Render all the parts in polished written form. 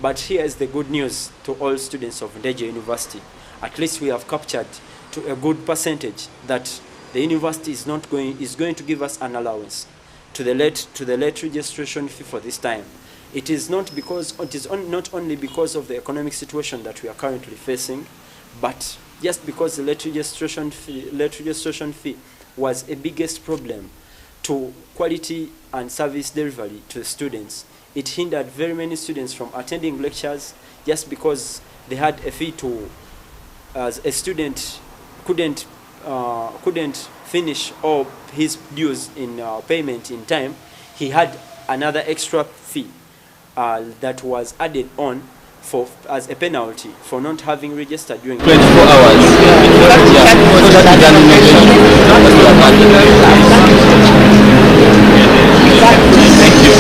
But here is the good news to all students of Ndejje University. At least we have captured to a good percentage that the university is going to give us an allowance to the late registration fee for this time. It is not only because of the economic situation that we are currently facing, but just because the late registration fee was a biggest problem to quality and service delivery to the students. It hindered very many students from attending lectures just because they had a fee to, as a student couldn't finish all his dues in payment in time. He had another extra fee that was added on as a penalty for not having registered during 24 hours. Thank you.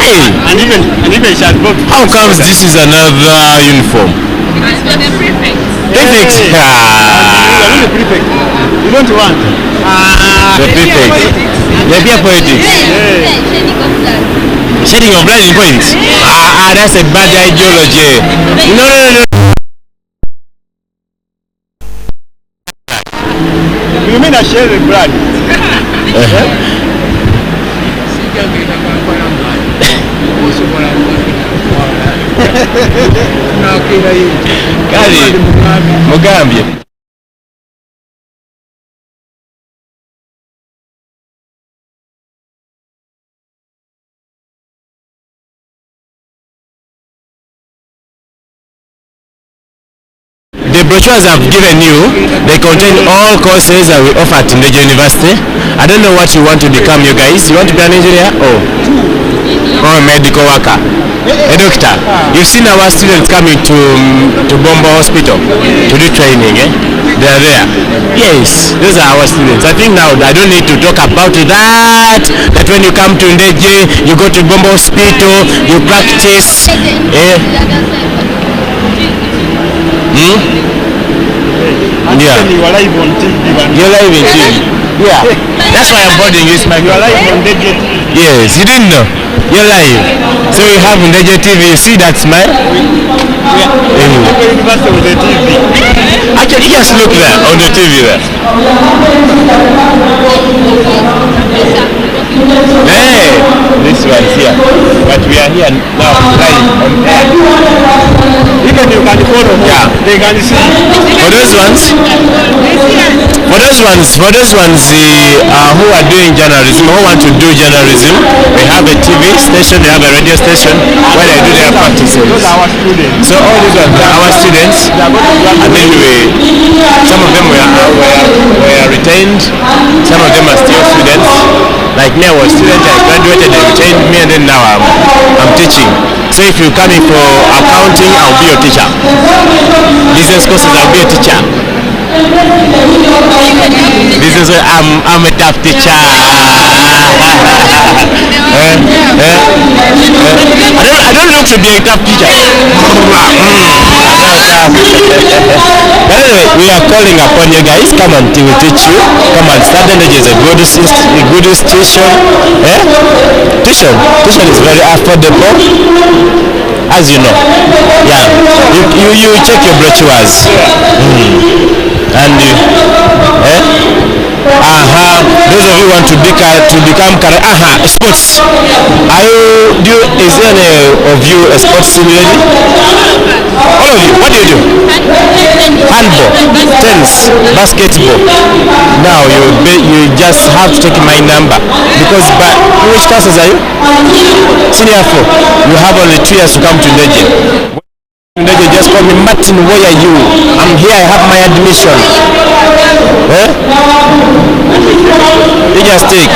Hey, and even she has booked. How comes this is another uniform? Because you're the prefect. Prefect. You are not the prefect. You don't want. The prefect. The peer politics. Shedding of blood in politics. That's a bad ideology. No. You mean I share the blood? Kali Mugambye. The brochures I've given you, they contain all courses that we offer at Ndejje University. I don't know what you want to become, you guys. You want to be an engineer? Or a medical worker? A doctor? You've seen our students coming to Bomba Hospital to do training, eh? They are there. Yes, those are our students. I think now I don't need to talk about that when you come to Ndejje, you go to Bomba Hospital, you practice. Yeah. You are live on TV. You're live in TV. Yeah. That's why I'm boarding you. You are live on Ndejje. Yes, you didn't know. You're live. So you have Ndejje TV. You see that smile? University with the TV. Actually, just look there on the TV there. Hey, this one's here. But we are here now live on air. Even you can follow. Yeah. They can see. For those ones who are doing journalism, who want to do journalism, we have a TV station, we have a radio station where they do their practices. Those are our students. So all these are our students. I mean, some of them were retained, some of them are still students. Like me, I was a student, I graduated, they retained me, and then now I'm teaching. So if you're coming for accounting, I'll be your teacher. Business courses, I'll be a teacher. Business, I'm a tough teacher. I don't look to be a tough teacher. But anyway, we are calling upon you guys. Come and we teach you. Come and study. Ndejje is a good institution. Tuition is very affordable, as you know. Yeah, you check your brochures, and want to become sports. Is there any of you a sports lady? All of you, what do you do? Handball, tennis, basketball. Now you just have to take my number because which classes are you? Senior 4. You have only 2 years to come to Ndejje. Ndejje, just call me Martin. Where are you? I'm here. I have my admission. You just take.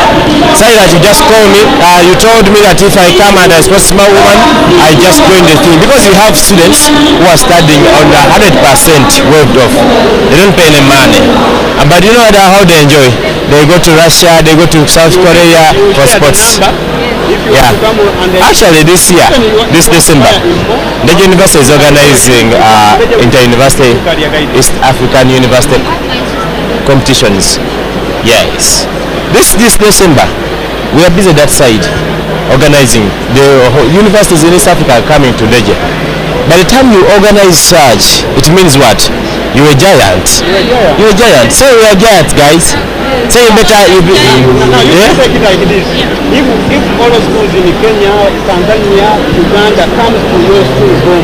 Say that you just call me. You told me that if I come and I spot small woman, I just go in the thing because you have students who are studying on the 100% waived off. They don't pay any money, but you know how they enjoy. They go to Russia, they go to South Korea for sports. Yeah. Actually, this year, this December, Ndejje University is organizing inter-university East African University competitions. Yes. This December, we are busy that side organizing. The universities in East Africa are coming to Ndejje. By the time you organize such, it means what? You're a giant. You're a giant. So we are giants, guys. So you better take it like this. If all the schools in Kenya, Tanzania, Uganda comes to your school home,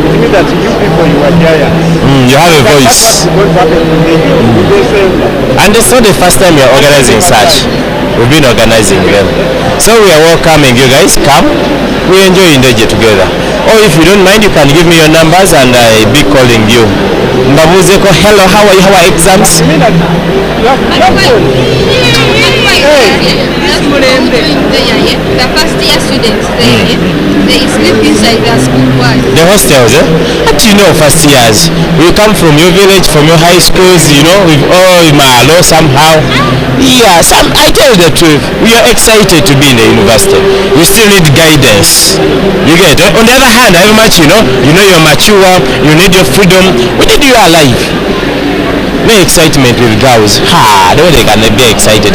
it means that you people, you are giants. You have a voice. And it's not the first time we are organizing such. We've been organizing them. So we are welcoming you guys. Come. We enjoy Ndejje together. Or if you don't mind, you can give me your numbers and I'll be calling you. Mbabuzeko, hello, how are you? How are exams? The first year students, they sleep inside the school bus. The hostels, eh? How do you know first years? You come from your village, from your high schools, you know, with all Malo somehow. Yeah, I tell you the truth. We are excited to be in the university. We still need guidance. You get it? On the other hand, very much, you know you're mature, you need your freedom. What did you alive? No excitement with girls. The way they can be excited.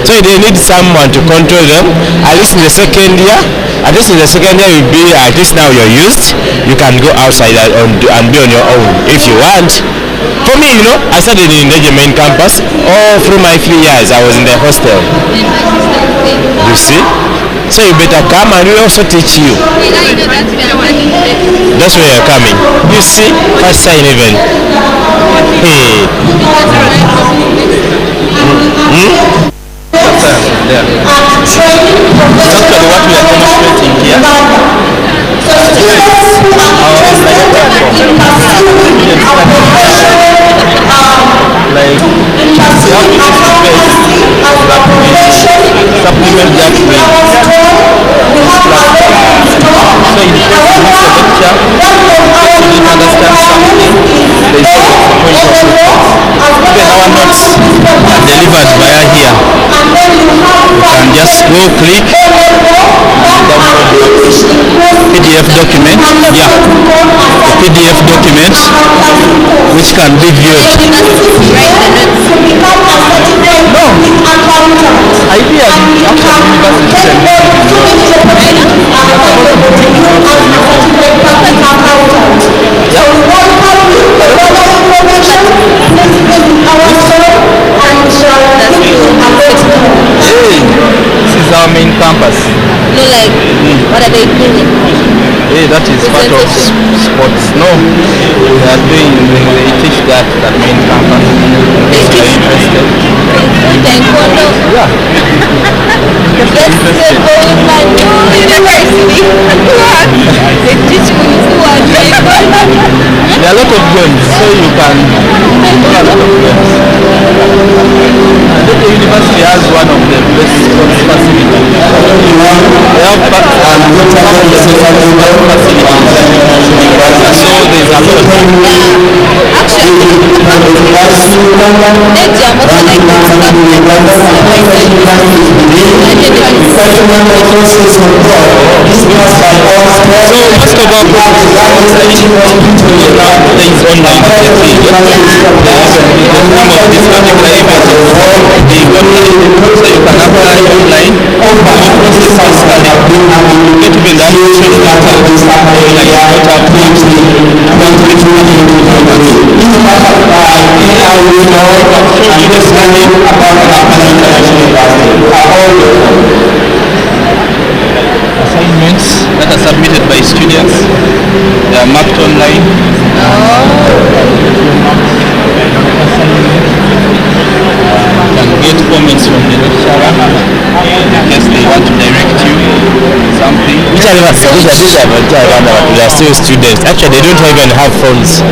So they need someone to control them. At least in the second year, you'll be, at least now you're used. You can go outside and be on your own if you want. For me, I started in Ndejje main campus. All through my 3 years, I was in the hostel. You see? So you better come and we also teach you. That's where you're coming. You see? First sign even. Hey. There. Actually, what we are demonstrating here is like supplement that with this platform. So in case you miss a lecture, you didn't understand something, there is always a point of reference. Even our notes are delivered via here. You can just go click and download the PDF document. Yeah, the PDF document which can be viewed. No, ideas after this is our main campus. No, like, what are they doing? Hey, that is part of sports. No, we are doing, they teach that main campus. If you are interested. Yeah. Let's go in my new university. They teach me what. There are a lot of games, so you can do a lot of games. The university has one of the best sports facilities. They have facilities. So there's a lot of Actually, Ndejje, I'm also like that stuff. So most of our programs things online. The name of this particular event is the online, so you can apply online. Process physically. Get even that training data online. Not have things about it. understanding about National International University are all assignments that are submitted by students. They are marked online. You can get comments from the lecturer in case they want to direct you something. These are they are still students. Actually, they don't even have phones.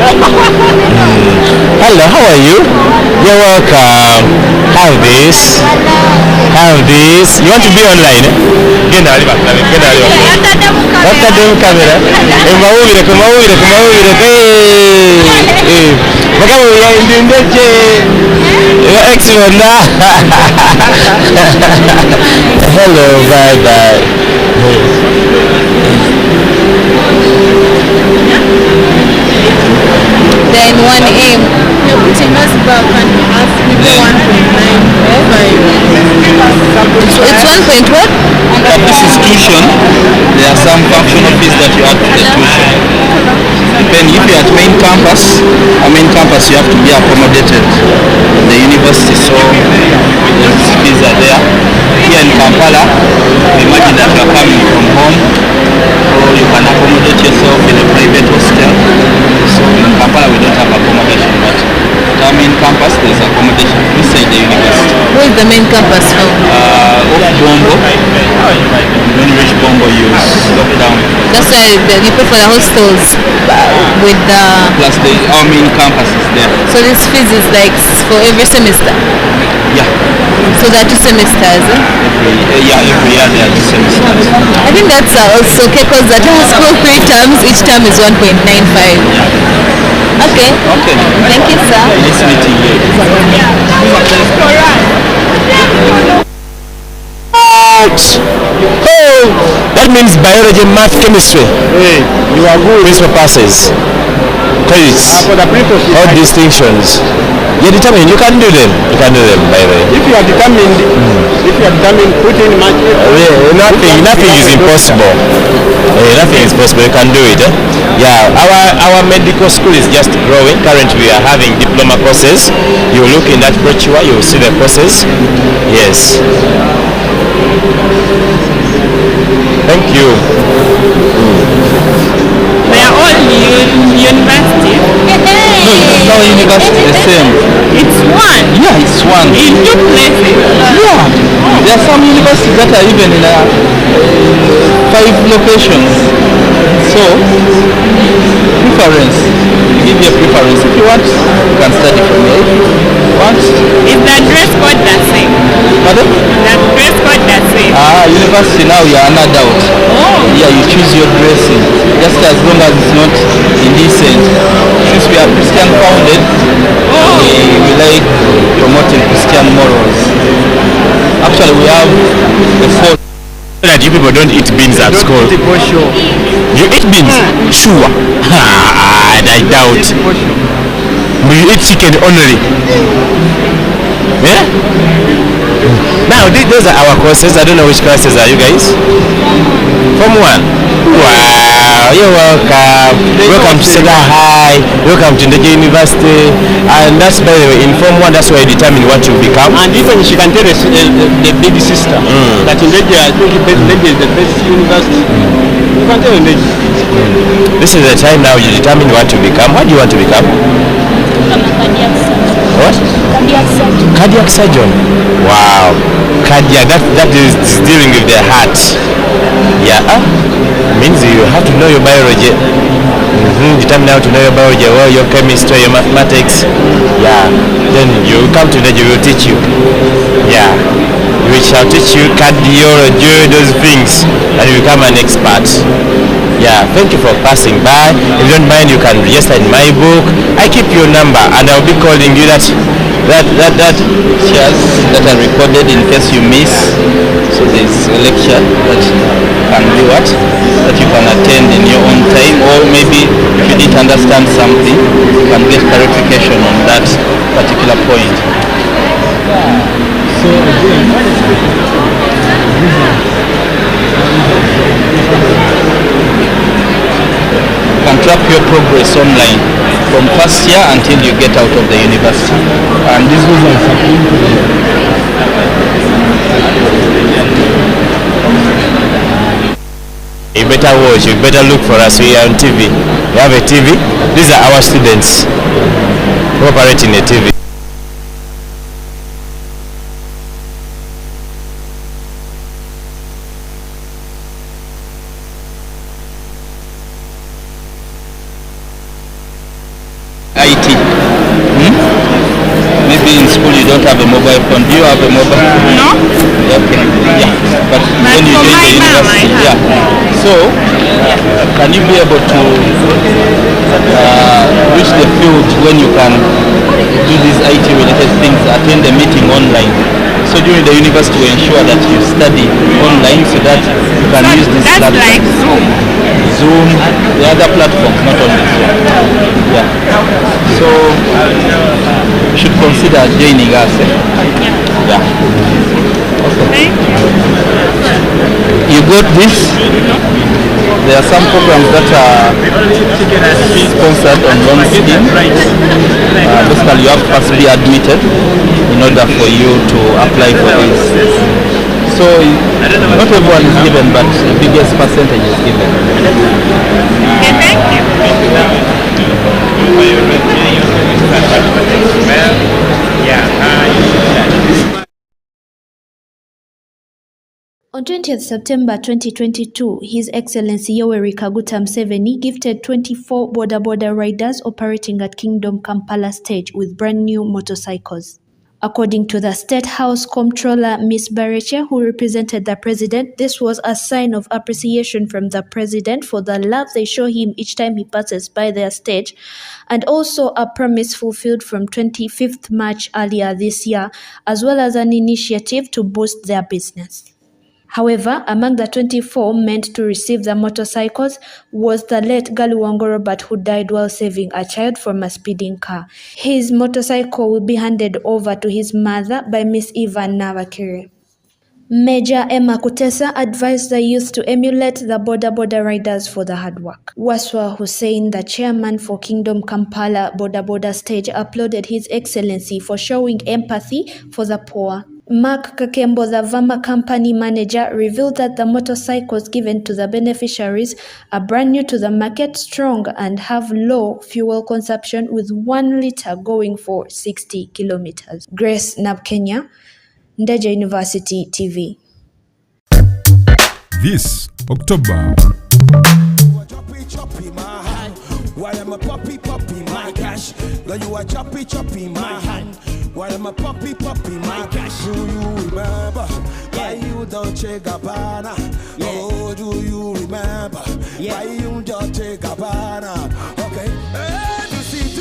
Hello, how are you? You're welcome. Have this. Have this. You want to be online? Get out of the camera. Excellent. Hello, bye bye. Then 1M. She must back and ask me 1.9. It's 1 what? But this is tuition. There are some functional fees that you add to the tuition. Depending if you're at main campus, you have to be accommodated in the university, so those fees are there. Here in Kampala, imagine that you are coming from home, or you can accommodate yourself in a private hostel. So in Kampala we don't have accommodation, but at our main campus there's accommodation inside the university. Where is the main campus from? Off Bombo. When you reach Bombo, you stop down. That's why you pay for the hostels with the... Plus our main campus is there. So this fees is like for every semester? Yeah. So there are 2 semesters, eh? Every year there are 2 semesters. I think that's also okay because at our school 3 terms, each term is 1.95. Okay. Okay. Thank you, sir. Nice meeting you. Oh, that means biology, math, chemistry. Hey, you are good. Principal passes. Credits. For the previous, All distinctions. You're determined. You can do them. You can do them, by the way. if you are determined, put in much effort. Nothing is impossible. Nothing is possible. You can do it. Yeah, our medical school is just growing. Currently, we are having diploma courses. You look in that brochure, you will see the courses. Yes. Thank you. They are all university. No, university the same. It's one. Yeah, it's one. In 2 places. Yeah. There are some universities that are even in 5 locations. So, preference. Give you a preference. If you want, you can study from here. If you want. Is the dress code the same? Pardon? The dress code the same? University now you are an adult. Oh. Yeah, you choose your dressing. Just as long as it's not indecent. Since we are Christian founded, we like promoting Christian morals. Actually, we have a 4 that you people don't eat beans at school. You eat beans? Sure. I doubt. But you eat chicken only. Yeah? Now, those are our courses. I don't know which classes are you guys? Form 1. Wow, you're welcome. Welcome to Seda High. Welcome to Ndejje University. And that's, by the way, in Form 1, that's where you determine what you become. And even she can tell the big sister that Ndejje, I think Ndejje is the best university. You can tell Ndejje. This is the time now you determine what to become. What do you want to become? What? Cardiac surgeon. Wow. Cardiac, that is dealing with the heart. Yeah. Means you have to know your biology. Determine how to know your biology, well, your chemistry, your mathematics. Yeah. Then you come to Ndejje, we will teach you. Yeah. We shall teach you cardiology, those things, and you become an expert. Yeah, thank you for passing by. If you don't mind, you can register in my book. I keep your number and I'll be calling you that shares that are recorded in case you miss. So there's a lecture that can be that you can attend in your own time, or maybe if you didn't understand something, you can get clarification on that particular point. So again, you can track your progress online from first year until you get out of the university. And this was also You better watch, you better look for us. We are on TV. We have a TV. These are our students who operate in a TV. IT. Maybe in school you don't have a mobile phone. Do you have a mobile phone? No? Okay. Yeah. But when you for join my the mom, I university, have. So can you be able to reach the field when you can do these IT related things, attend the meeting online? So during the university we ensure that you study online so that you can use this That's platform. like Zoom. Zoom, the other platforms, not only Zoom. Yeah. So you should consider joining us. Yeah. Thank you. You got this? There are some programs that are sponsored on loan scheme. Basically, you have to first be admitted in order for you to apply for this. So not everyone is given, but the biggest percentage is given. Okay, thank you. On 20th September 2022, His Excellency Yoweri Kaguta Museveni gifted 24 boda riders operating at Kingdom Kampala stage with brand new motorcycles. According to the State House Comptroller Ms. Bareche, who represented the President, this was a sign of appreciation from the President for the love they show him each time he passes by their stage, and also a promise fulfilled from 25th March earlier this year, as well as an initiative to boost their business. However, among the 24 meant to receive the motorcycles was the late Galuwango Robert, who died while saving a child from a speeding car. His motorcycle will be handed over to his mother by Miss Eva Navakire. Major Emma Kutesa advised the youth to emulate the boda riders for the hard work. Waswa Hussein, the chairman for Kingdom Kampala boda stage, applauded His Excellency for showing empathy for the poor. Mark Kakembo, the Vama company manager, revealed that the motorcycles given to the beneficiaries are brand new to the market, strong, and have low fuel consumption, with 1 liter going for 60 kilometers. Grace Nabkenya, Ndejje University TV. This October, why am a puppy my cash? Girl, you are choppy my hand. Why am a puppy my cash? Do you remember? Why you don't check Gabbana? Oh, do you remember? Why you don't check Gabbana? Okay. Do see.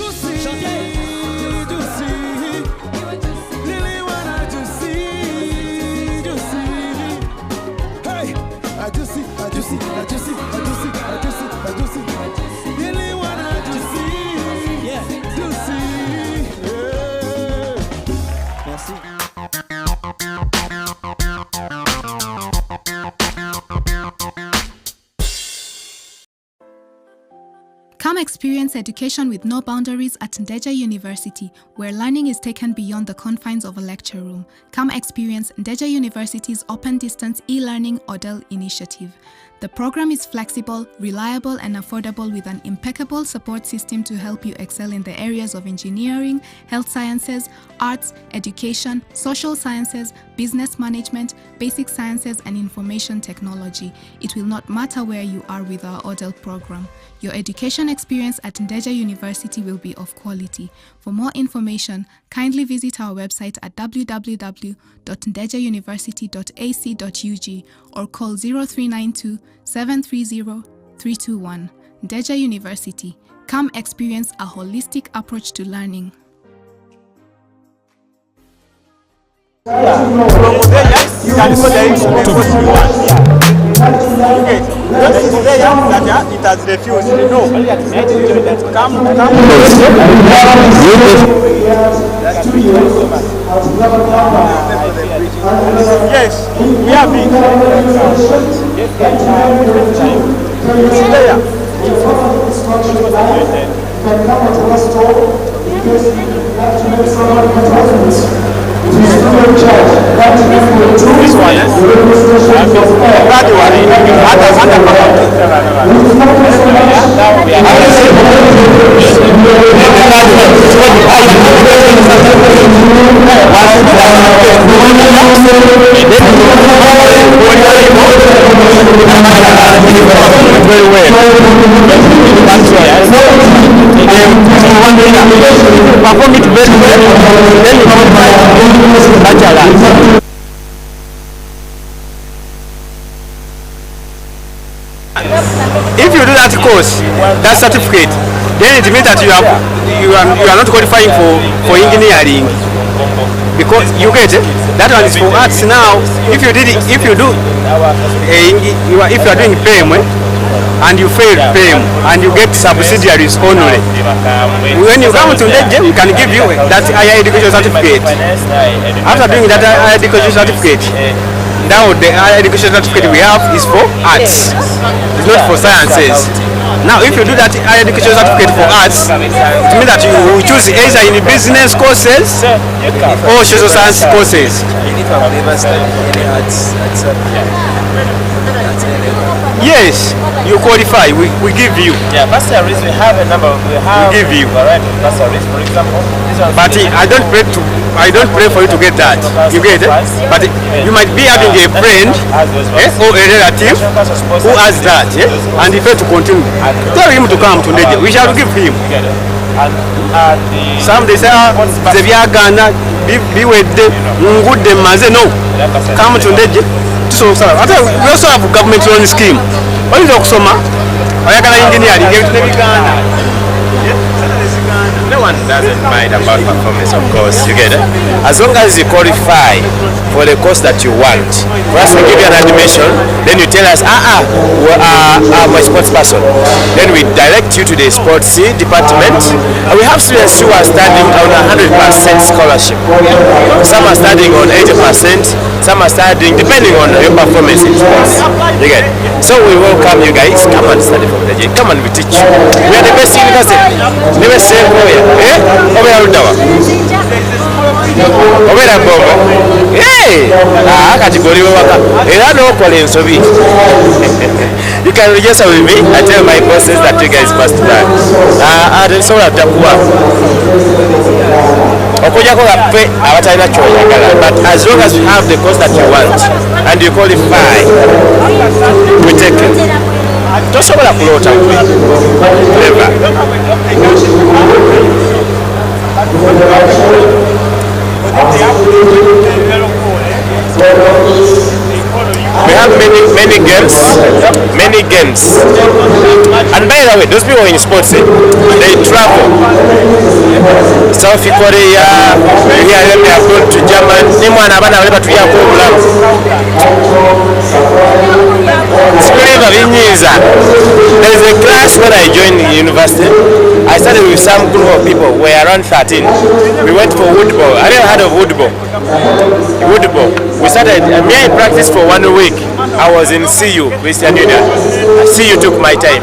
Lily wanna do see. Hey, I do see. Lily wanna do see. Yeah, do see. Merci. Come experience education with no boundaries at Ndejje University, where learning is taken beyond the confines of a lecture room. Come experience Ndejje University's Open Distance e-learning ODEL initiative. The program is flexible, reliable, and affordable, with an impeccable support system to help you excel in the areas of engineering, health sciences, arts, education, social sciences, business management, basic sciences, and information technology. It will not matter where you are with our ODEL program. Your education experience at Ndejje University will be of quality. For more information, kindly visit our website at www.ndejjeuniversity.ac.ug or call 0392 730 321. Ndejje University. Come experience a holistic approach to learning. It has refused. No. Come. Yes, we have it. It's there. This one, yes? Gradually. Very well. That's why I perform it very well. Then you come back bachelor. If you do that course, that certificate, then it means that you are not qualifying for engineering, because you get it. That one is for arts now. If you are doing PEM and you fail PEM and you get subsidiaries only, when you come to Ndejje, we can give you that higher education certificate. After doing that higher education certificate, now the higher education certificate we have is for arts. It's not for sciences. Now, if you do that higher education certificate for arts, it means that you will choose either in business courses or social science courses. Yes, you qualify. We give you. Yeah, bursaries we have a number. We give you. Bursaries, for example. But I don't pray for you to get that. You get it? But you might be having a friend or a relative who has that, and he fails to continue. Tell him to come to Ndejje. We shall give him. Some they say, Zebyagana, biwedde, ngudde maze. No, come to Ndejje. So, we also have a government loan scheme. What is Oksoma? No one doesn't mind about performance, of course, you get it? As long as you qualify for the course that you want. For us to give you an admission, then you tell us, I'm a sports person. Then we direct you to the sports department. And we have students who are studying on 100% scholarship. Some are studying on 80%, some are studying depending on your performance in sports. You get it? So we welcome you guys. Come and study from Ndejje. Come and we teach you. We are the best university. Never say Obera Rudawa. Obera Bobo. Hey! Akati waka. Era no kole nsobi. You can register with me. I tell my bosses that you guys must learn. So takuwa. Okujako gape abatalina kyoyagala. But as long as you have the course that you want and you qualify, we take it. Tosobola kulota never. We have many games. And by the way, those people in sports, they travel. South Korea, here they have gone to Germany. There is a class when I joined university. I started with some group of people. We were around 13. We went for woodball. I never heard of woodball. We started, I practiced for 1 week. I was in CU, Christian Union. CU took my time.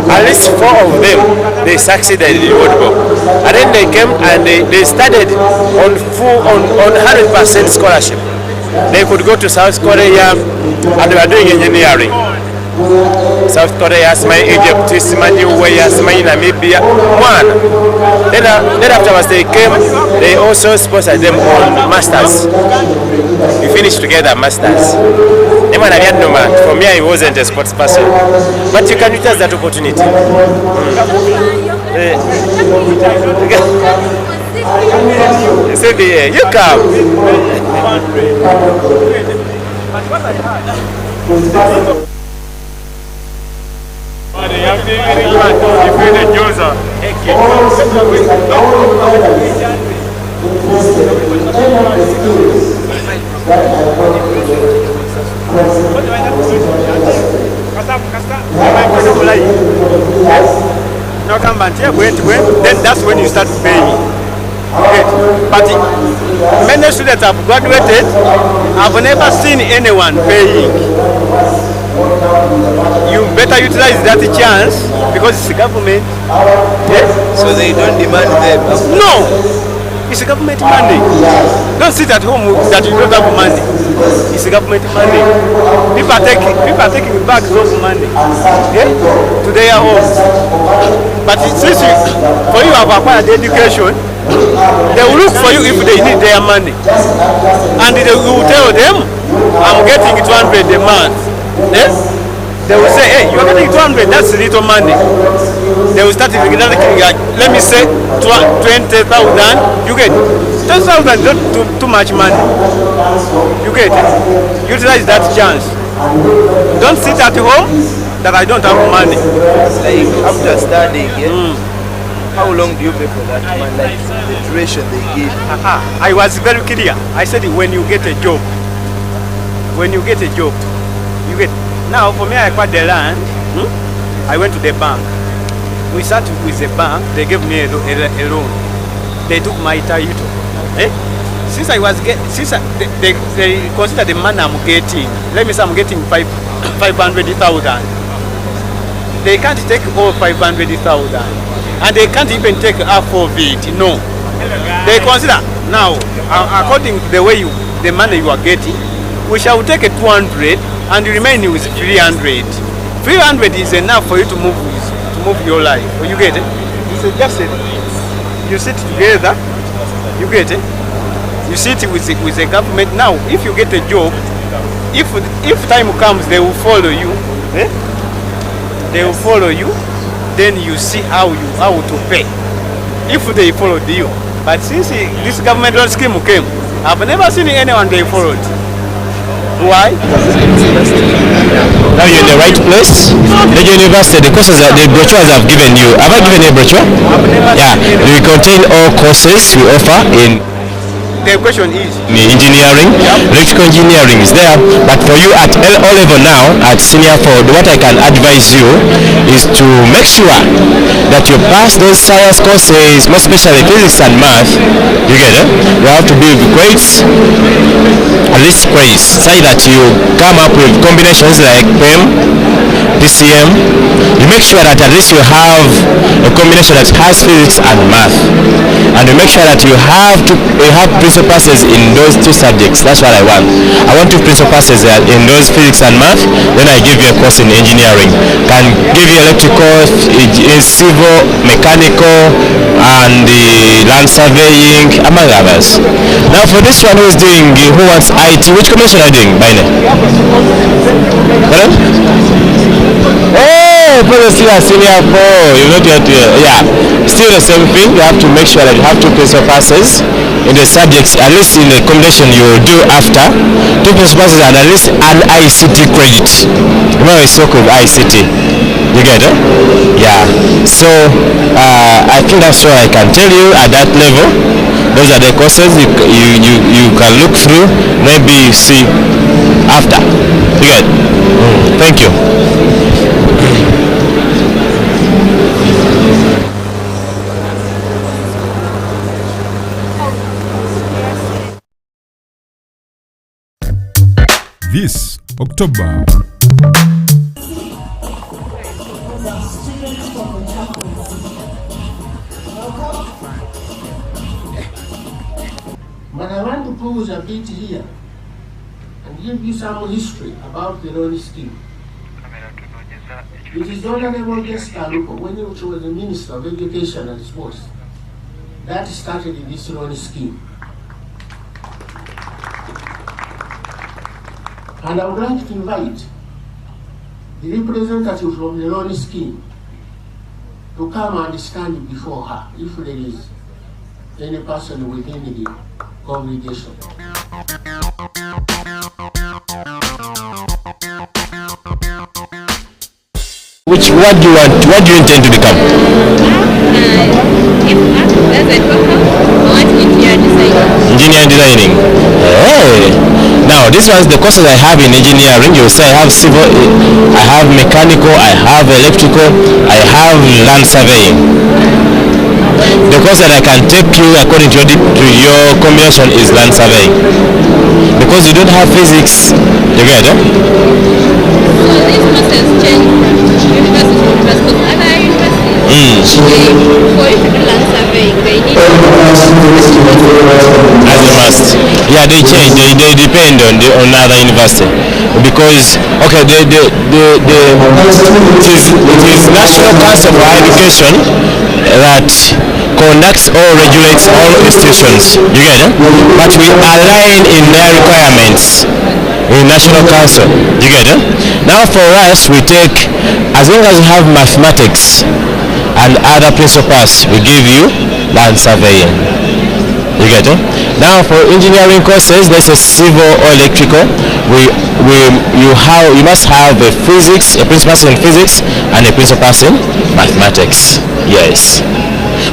At least 4 of them, they succeeded in woodball. And then they came and they studied on 100% scholarship. They could go to South Korea and they were doing engineering. South Korea, Egypt, Namibia, one. Then afterwards they came, they also sponsored them on masters. We finished together masters. For me, I wasn't a sports person, but you can utilize that opportunity. You come. Then that's when you start paying. Okay. But many students have graduated. I've never seen anyone paying. you better utilize that chance because it's government. Yes? So they don't demand them? No! It's government money. Don't sit at home that you don't have money. It's government money. People are taking back those money, yeah, to their homes. But since for you have acquired education, they will look for you if they need their money. And they will tell them, I'm getting 200 a month. Yes? They will say, hey, you're getting 200, that's little money. They will start thinking, let me say 20,000, you get 10,000, not too much money. You get it? Utilize that chance. Don't sit at home that I don't have money. Like after studying, yeah? How long do you pay for that money? Like the duration they give? I was very clear. I said when you get a job, you get. Now for me, I acquired the land. I went to the bank. We sat with the bank. They gave me a loan. They took my title. Since I was they consider the money I'm getting. Let me say I'm getting 500,000. They can't take all 500,000, and they can't even take half of it. No, they consider now according to the way the money you are getting, we shall take a 200 and remain with 300. 300 is enough for you to move your life. You get it? It's just you sit together. You get it? You sit with the government. Now, if you get a job, if time comes, they will follow you. They will follow you. Then you see how to pay. If they followed you, but since this government scheme came, I've never seen anyone they followed. Why? Now you're in the right place. Ndejje University, the courses that the brochures I've given you. Have I given you a brochure? Yeah. We contain all courses we offer in. The question is engineering, electrical engineering is there, but for you at O level now, at senior 4, what I can advise you is to make sure that you pass those science courses, more especially physics and math. You get it? You have to be grades, at least grades, so that you come up with combinations like PEM, PCM. You make sure that at least you have a combination that has physics and math, and you make sure that you have principal passes in those two subjects. That's what I want. I want 2 principal passes in those physics and math. Then I give you a course in engineering. Can give you electrical, civil, mechanical, and land surveying, among others. Now for this one who wants IT, which combination are you doing, by name? Oh, brother, still a senior 4. You're not yet here. Yeah, still the same thing. You have to make sure that you have 2 principal passes in the subjects, at least in the combination you will do after. 2 principal passes and at least an ICT credit. Remember, it's so called ICT. You get it? Yeah. So I think that's what I can tell you at that level. Those are the courses you can look through. Maybe you see after. You get it? Thank you. This October, but I want to pause a bit here and give you some history about the loan scheme. It is Honorable Ndejje when he was the Minister of Education and Sports that started this loan scheme. And I would like to invite the representative from the loan scheme to come and stand before her if there is any person within the congregation. What do you want? What do you intend to become? Engineering designing. Hey. Now this was the courses I have in engineering. You say I have civil, I have mechanical, I have electrical, I have land surveying. The course that I can take you according to your combination is land surveying. Because you don't have physics, you get it? So these courses change from university to university. Other universities, for if you do land surveying, they need as you must. Yeah, they change. They depend on other university because it is National Council for Higher Education that conducts or regulates all institutions. You get it? But we align in their requirements in National Council. You get it? Now for us, we take, as long as you have mathematics and other principles, we give you land surveying. You get it? Now for engineering courses, let's say civil or electrical, you must have a physics, a principal in physics and a principal in mathematics. Yes.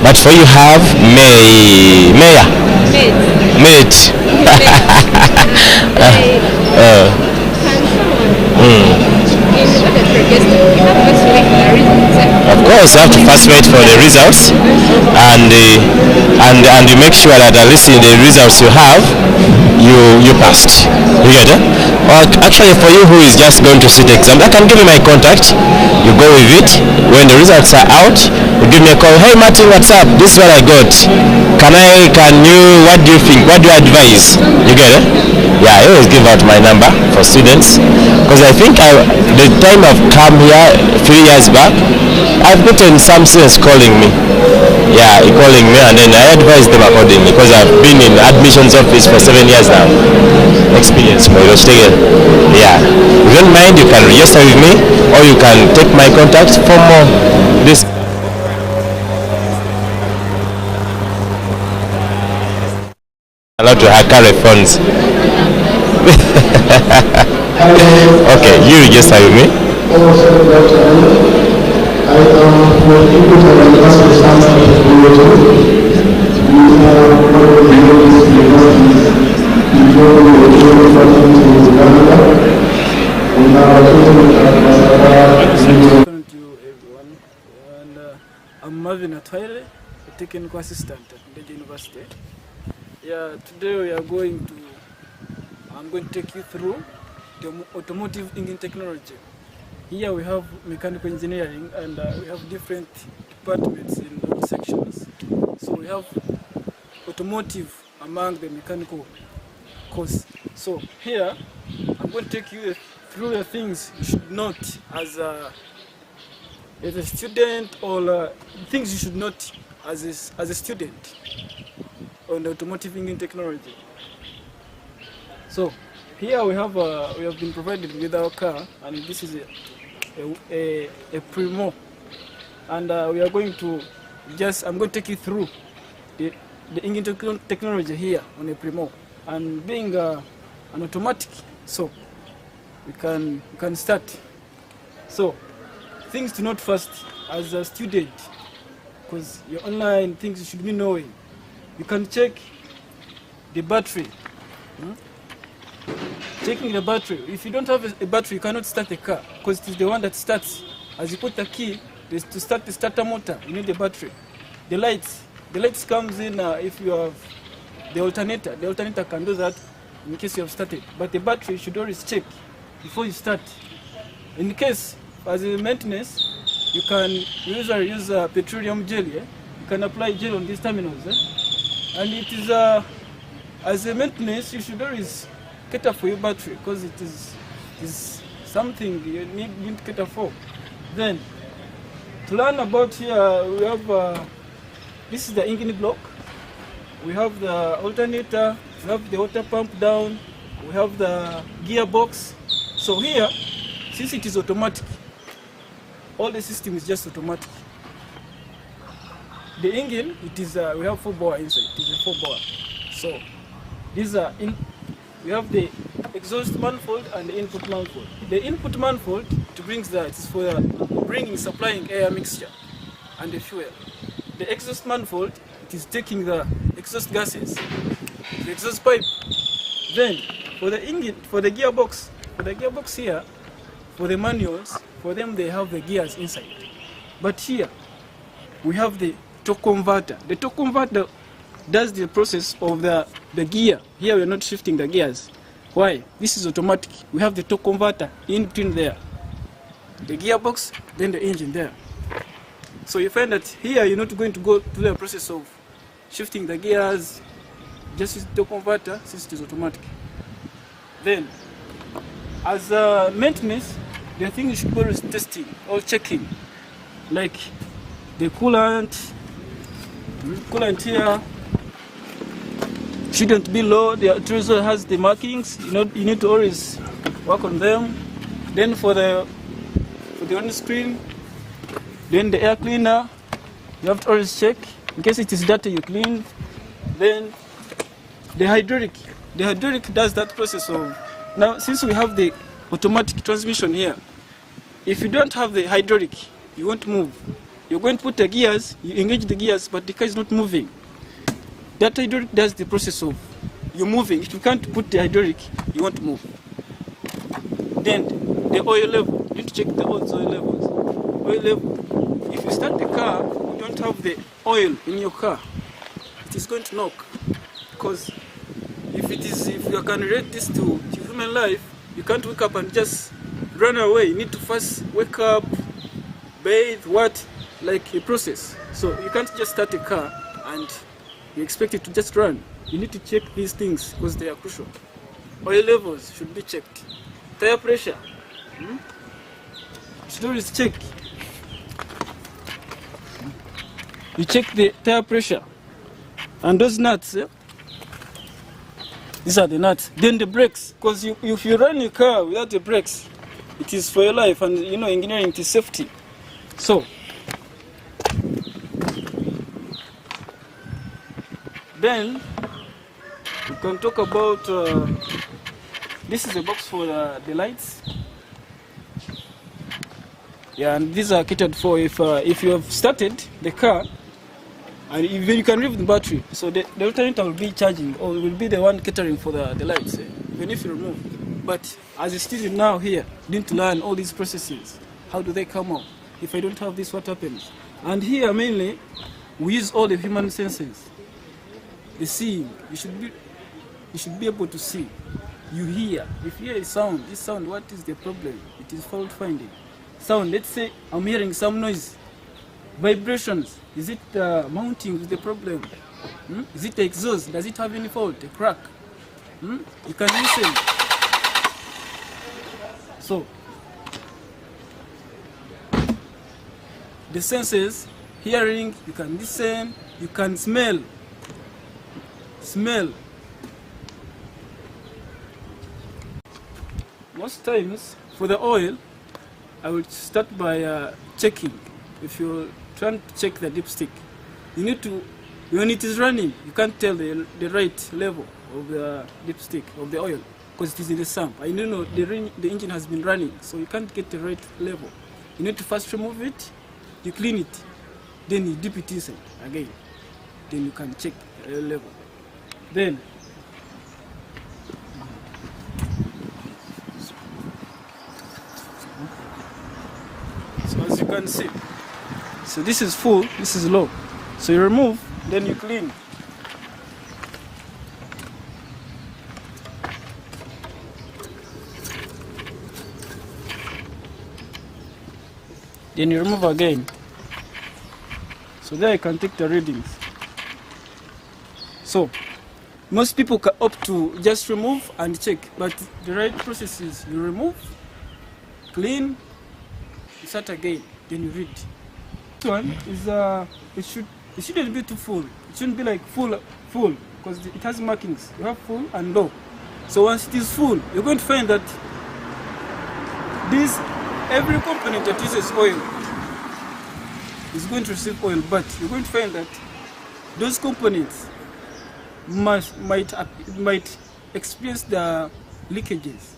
But for you have Of course, you have to first wait for the results, and you make sure that at least in the results you have, you passed. You get it? Or actually, for you who is just going to sit the exam, I can give you my contact. You go with it. When the results are out, you give me a call. Hey Martin, what's up? This is what I got. What do you think? What do you advise? You get it? Yeah, I always give out my number for students because I think the time I've come here 3 years back, I've gotten some students calling me. Yeah, calling me, and then I advise them accordingly because I've been in admissions office for 7 years now. Experience for yeah. If you don't mind, you can register with me or you can take my contact for more. This allowed to carry phones. Okay, you register with me. Welcome to everyone, and I'm Marvin Atwaile, a technical assistant at Ndejje University. Yeah, today I'm going to take you through the automotive engine technology. Here we have mechanical engineering, and we have different departments in those sections. So we have automotive among the mechanical course. So here I'm going to take you through the things you should note as a student, or things you should note as a student on the automotive engine technology. So here we have been provided with our car, and this is a Primo, and we are going to I'm going to take you through the engine technology here on a Primo, and being an automatic, so we can start. So things to note first as a student, because your online things you should be knowing. You can check the battery. Checking the battery. If you don't have a battery, you cannot start the car, because it is the one that starts. As you put the key to start the starter motor, you need the battery. The lights comes in if you have the alternator. The alternator can do that in case you have started. But the battery you should always check before you start. In case, as a maintenance, you can usually use petroleum gel. You can apply gel on these terminals. And it is, as a maintenance, you should always cater for your battery, because it is something you need to cater for. Then, to learn about here, we have, this is the engine block. We have the alternator, we have the water pump down, we have the gearbox. So here, since it is automatic, all the system is just automatic. The engine, it is we have 4-bore inside. It is a 4-bore. So these are we have the exhaust manifold and the input manifold. The input manifold it's for supplying air mixture and the fuel. The exhaust manifold, it is taking the exhaust gases, the exhaust pipe. Then for the engine, for the gearbox here, for the manuals, for them they have the gears inside. But here we have the torque converter. The torque converter does the process of the gear. Here we are not shifting the gears. Why? This is automatic. We have the torque converter in between there. The gearbox, then the engine there. So you find that here you're not going to go through the process of shifting the gears, just use the torque converter since it is automatic. Then, as a maintenance, the thing you should be always testing or checking, like the coolant here shouldn't be low. The also has the markings. You need to always work on them. Then for the windscreen, then the air cleaner, you have to always check in case it is dirty. You clean. Then the hydraulic does that process of. Now, since we have the automatic transmission here, if you don't have the hydraulic, you won't move. You're going to put the gears, you engage the gears, but the car is not moving. That hydraulic does the process of you moving. If you can't put the hydraulic, you won't move. Then the oil level, you need to check the oil levels. Oil level. If you start the car, you don't have the oil in your car, it is going to knock. Because if you can relate this to human life, you can't wake up and just run away. You need to first wake up, bathe, like a process. So you can't just start a car and you expect it to just run. You need to check these things because they are crucial. Oil levels should be checked. Tire pressure, should always check. You check the tire pressure. And those nuts, these are the nuts. Then the brakes, because if you run your car without the brakes, it is for your life, and engineering, it is safety. So, then we can talk about, this is a box for the lights. Yeah, and these are catered for if you have started the car, and even you can remove the battery. So the alternator will be charging, or will be the one catering for the lights, even if you remove. But as a student now here, you need to learn all these processes. How do they come out? If I don't have this, what happens? And here mainly, we use all the human senses. The seeing, you should be able to see. You hear. If you hear a sound, this sound, what is the problem? It is fault finding. Sound, let's say I'm hearing some noise. Vibrations, is it mounting with the problem? Is it the exhaust? Does it have any fault, a crack? You can listen. So, the senses, hearing, you can listen, you can smell. Most times, for the oil, I will start by checking. If you're trying to check the dipstick, you need to, when it is running, you can't tell the right level of the dipstick, of the oil, because it is in the sump. I know the engine has been running, so you can't get the right level. You need to first remove it, you clean it, then you dip it inside again. Then you can check the level. Then, so as you can see, so this is full, this is low. So you remove, then you clean. Then you remove again. So there you can take the readings. So, most people can opt to just remove and check, but the right process is you remove, clean, you start again, then you read. This one is it shouldn't be too full. It shouldn't be like full, because it has markings. You have full and low. So once it is full, you're going to find that every component that uses oil is going to receive oil, but you're going to find that those components might experience the leakages,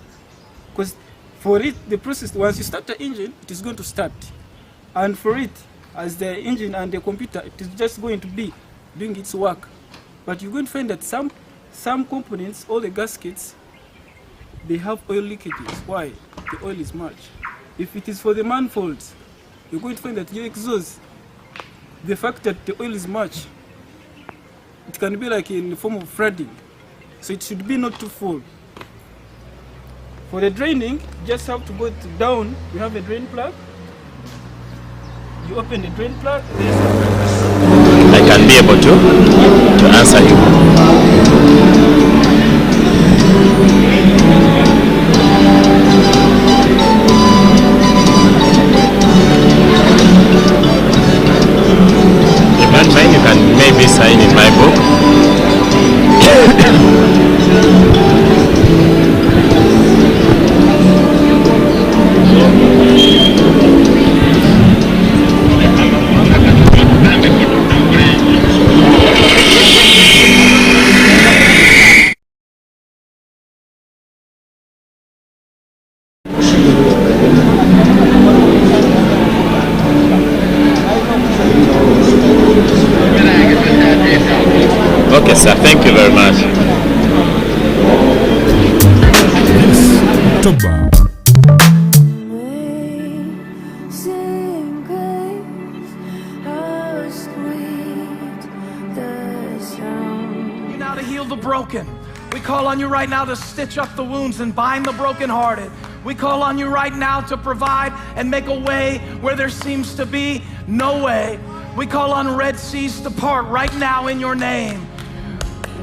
because for it, the process, once you start the engine, it is going to start, and for it, as the engine and the computer, it is just going to be doing its work. But you're going to find that some components, all the gaskets, they have oil leakages. Why? The oil is much. If it is for the manifolds, you're going to find that your exhaust the fact that the oil is much, it can be like in the form of flooding. So it should be not too full. For the draining, you just have to go down. You have a drain plug. You open the drain plug. I can be able to answer you. If you don't mind, you can maybe sign in my book. Okay, sir. Thank you very much. October. Now to heal the broken. We call on you right now to stitch up the wounds and bind the brokenhearted. We call on you right now to provide and make a way where there seems to be no way. We call on Red Seas to part right now in your name.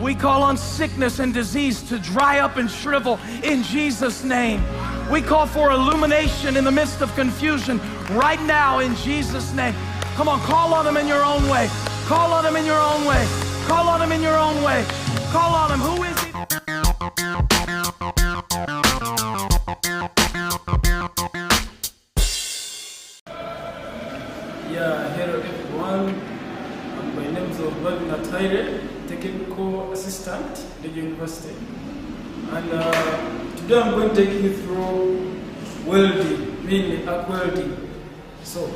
We call on sickness and disease to dry up and shrivel in Jesus' name. We call for illumination in the midst of confusion right now in Jesus' name. Come on, call on him in your own way. Call on him in your own way. Call on him in your own way. Call on him. Who is he? Yeah, hello everyone. My name is Ndejje, technical assistant at Ndejje University. And today I'm going to take you through welding, mainly arc welding. So,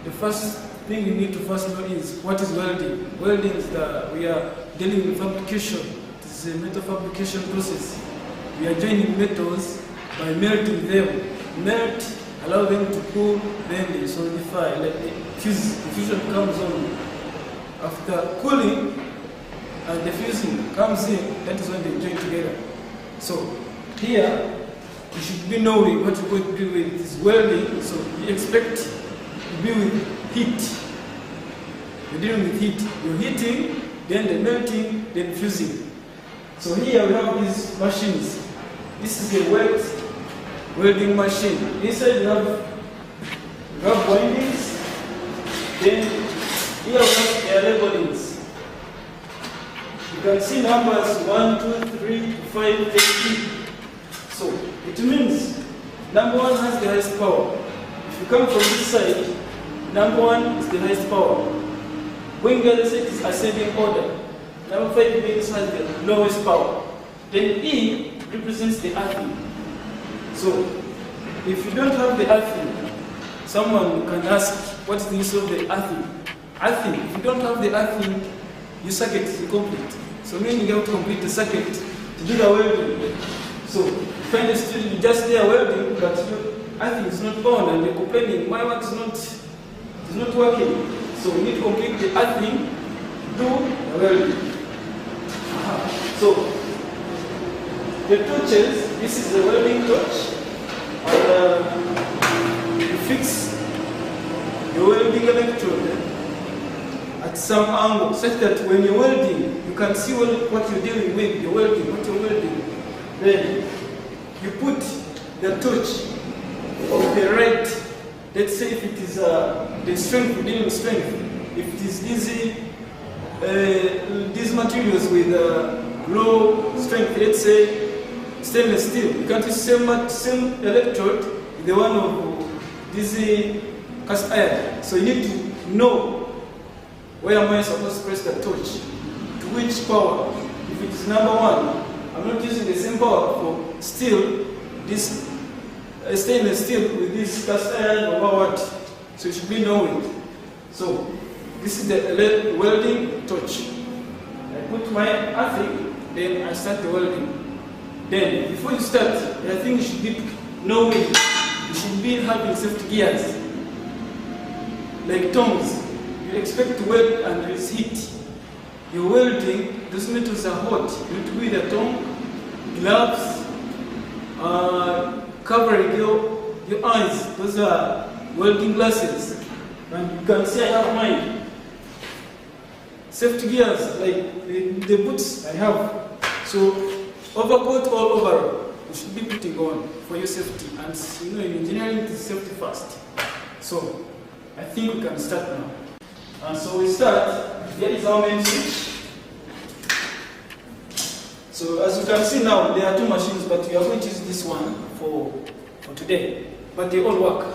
the first thing you need to first know is what is welding. Welding is we are dealing with fabrication. This is a metal fabrication process. We are joining metals by melting them. Melt, allow them to cool, then they solidify. Like the fusion comes on. After cooling, and the fusing comes in, that is when they join together. So here, you should be knowing what you're going to do with this welding. So you expect to be with heat. You're dealing with heat. You're heating, then the melting, then fusing. So here we have these machines. This is a welding machine. Inside you have windings, then here we have their labelings. You can see numbers 1, 2, 3, 5, 8. So it means number 1 has the highest power. If you come from this side, number 1 is the highest power. When the other side is ascending order, number 5 means has the lowest power. Then E represents the earthing. So if you don't have the earthing, someone can ask, what is the use of the earthing? Earthing, if you don't have the earthing, your circuit is incomplete. So meaning you have to complete the circuit to do the welding. So you find a student just there welding, but your earthing is not on, and they're complaining, my work is not working. So we need to complete the earthing to do the welding. So the torches, this is the welding torch, and you fix your welding electrode at some angle, such that when you're welding, you can see what you're dealing with, you're welding, what you're welding. Then you put the torch of the right, let's say if it is the strength, we're dealing with strength. If it is these materials with low strength, let's say stainless steel, you can't use same electrode, the one of this cast iron. So you need to know, where am I supposed to press the torch? To which power? If it is number 1, I'm not using the same power for steel, this stainless steel with this cast iron or what. So you should be knowing. So this is the welding torch. I put my earthing, then I start the welding. Then before you start, I think you should be knowing, you should be having safety gears, like tongs. you expect to weld and there is heat. You're welding, those metals are hot. You need to be with a tongue, gloves, covering your eyes. Those are welding glasses. And you can see I have mine. Safety gears, like the boots I have. So overcoat all over, you should be putting on for your safety. And you know, in engineering, it is safety first. So I think we can start now. And so we start. Here is our main switch. So as you can see now, there are two machines, but we are going to use this one for today. But they all work.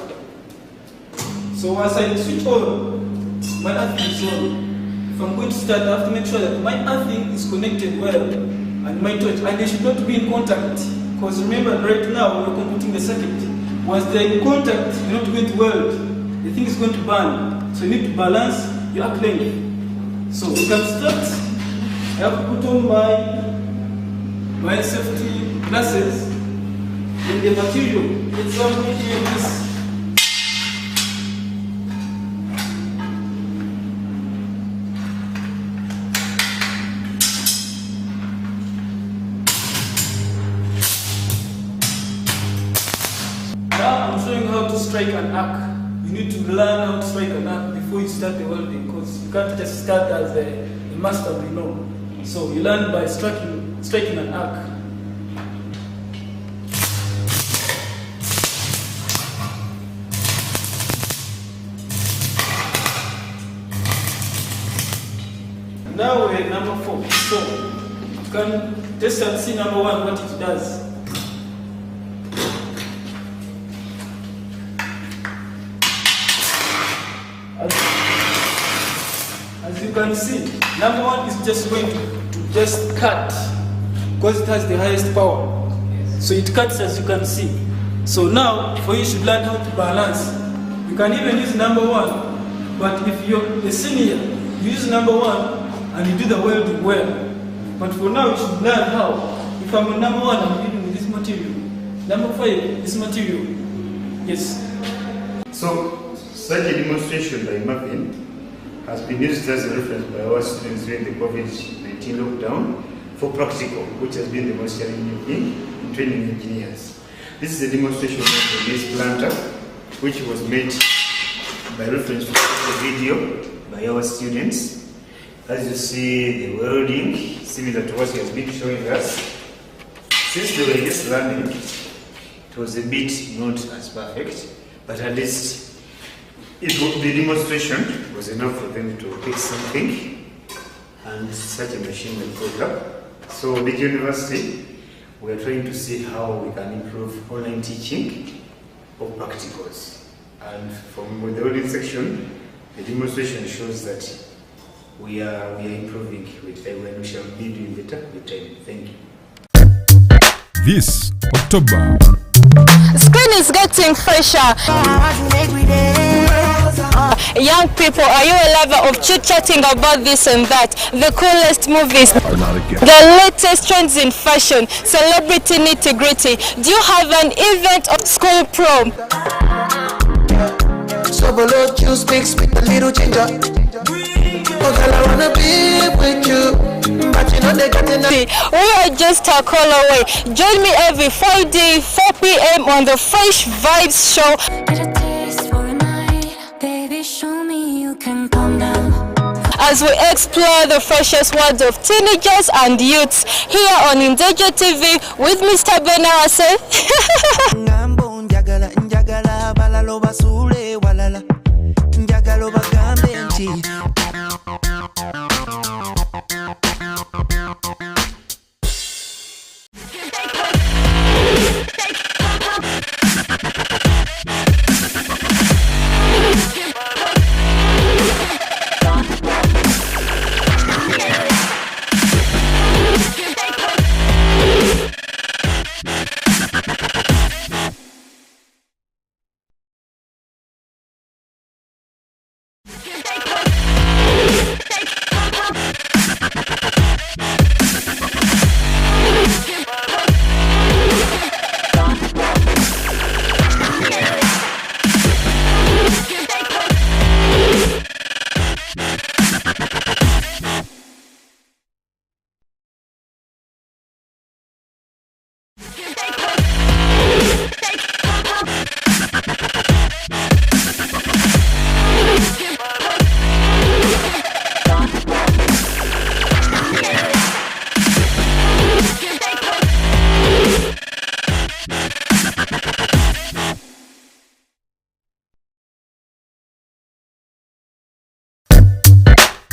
So as I switch on, my earthing is on. If I'm going to start, I have to make sure that my earthing is connected well and my torch, and they should not be in contact. Because remember, right now we're computing the circuit. Once they're in contact, you're not going to weld. The thing is going to burn. So you need to balance your arc length. So we can start. I have to put on my safety glasses. And the material, it's something here this. Now I'm showing how to strike an arc. You need to learn how to strike an arc before you start the welding, because you can't just start as a master we know. So you learn by striking an arc. Now we're at number 4. So you can test and see number 1 what it does. As you can see, number 1 is just going to just cut, because it has the highest power. So it cuts, as you can see. So now, for you should learn how to balance. You can even use number 1, but if you're a senior, you use number 1 and you do the welding well. But for now, you should learn how. If I'm on number 1, I'm dealing with this material. Number 5, this material. Yes. So, such a demonstration by Marvin has been used as a reference by our students during the COVID-19 lockdown for practical, which has been demonstrated in training engineers. This is a demonstration of the base planter, which was made by reference to the video by our students. As you see, the welding, similar to what he has been showing us. Since they were just learning, it was a bit not as perfect, but at least the demonstration was enough for them to pick something, and such a machine will go up. So Ndejje University, we are trying to see how we can improve online teaching of practicals. And from the welding section, the demonstration shows that we are improving with time, and we shall be doing better with time. Thank you. This October, screen is getting fresher. Young people, are you a lover of chit-chatting about this and that? The coolest movies, the latest trends in fashion, celebrity nitty-gritty. Do you have an event or school prom? So below you speaks with a little ginger. Oh girl, I wanna be with you, but you know they got enough. We are just a call away. Join me every Friday, 4 p.m. on the Fresh Vibes Show. Get a taste for a night, baby, show me you can calm down. As we explore the freshest words of teenagers and youths here on Ndejje TV with Mr. Benawase.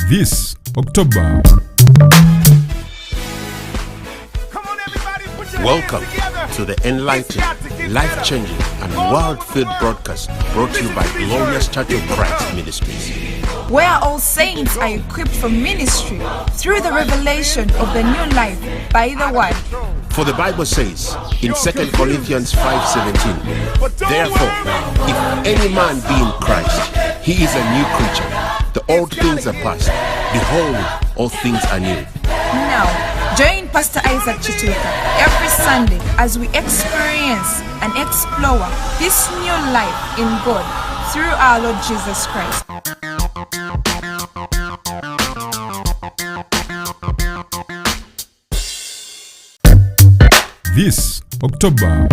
this October. Welcome to the enlightening, life-changing, and world-filled broadcast brought to you by Glorious Church of Christ Ministries, where all saints are equipped for ministry through the revelation of the new life by the word. For the Bible says in 2 Corinthians 5:17, therefore, if any man be in Christ, he is a new creature. The old things are past. Behold, all things are new. Now, join Pastor Isaac Chituka every Sunday as we experience and explore this new life in God through our Lord Jesus Christ. This October.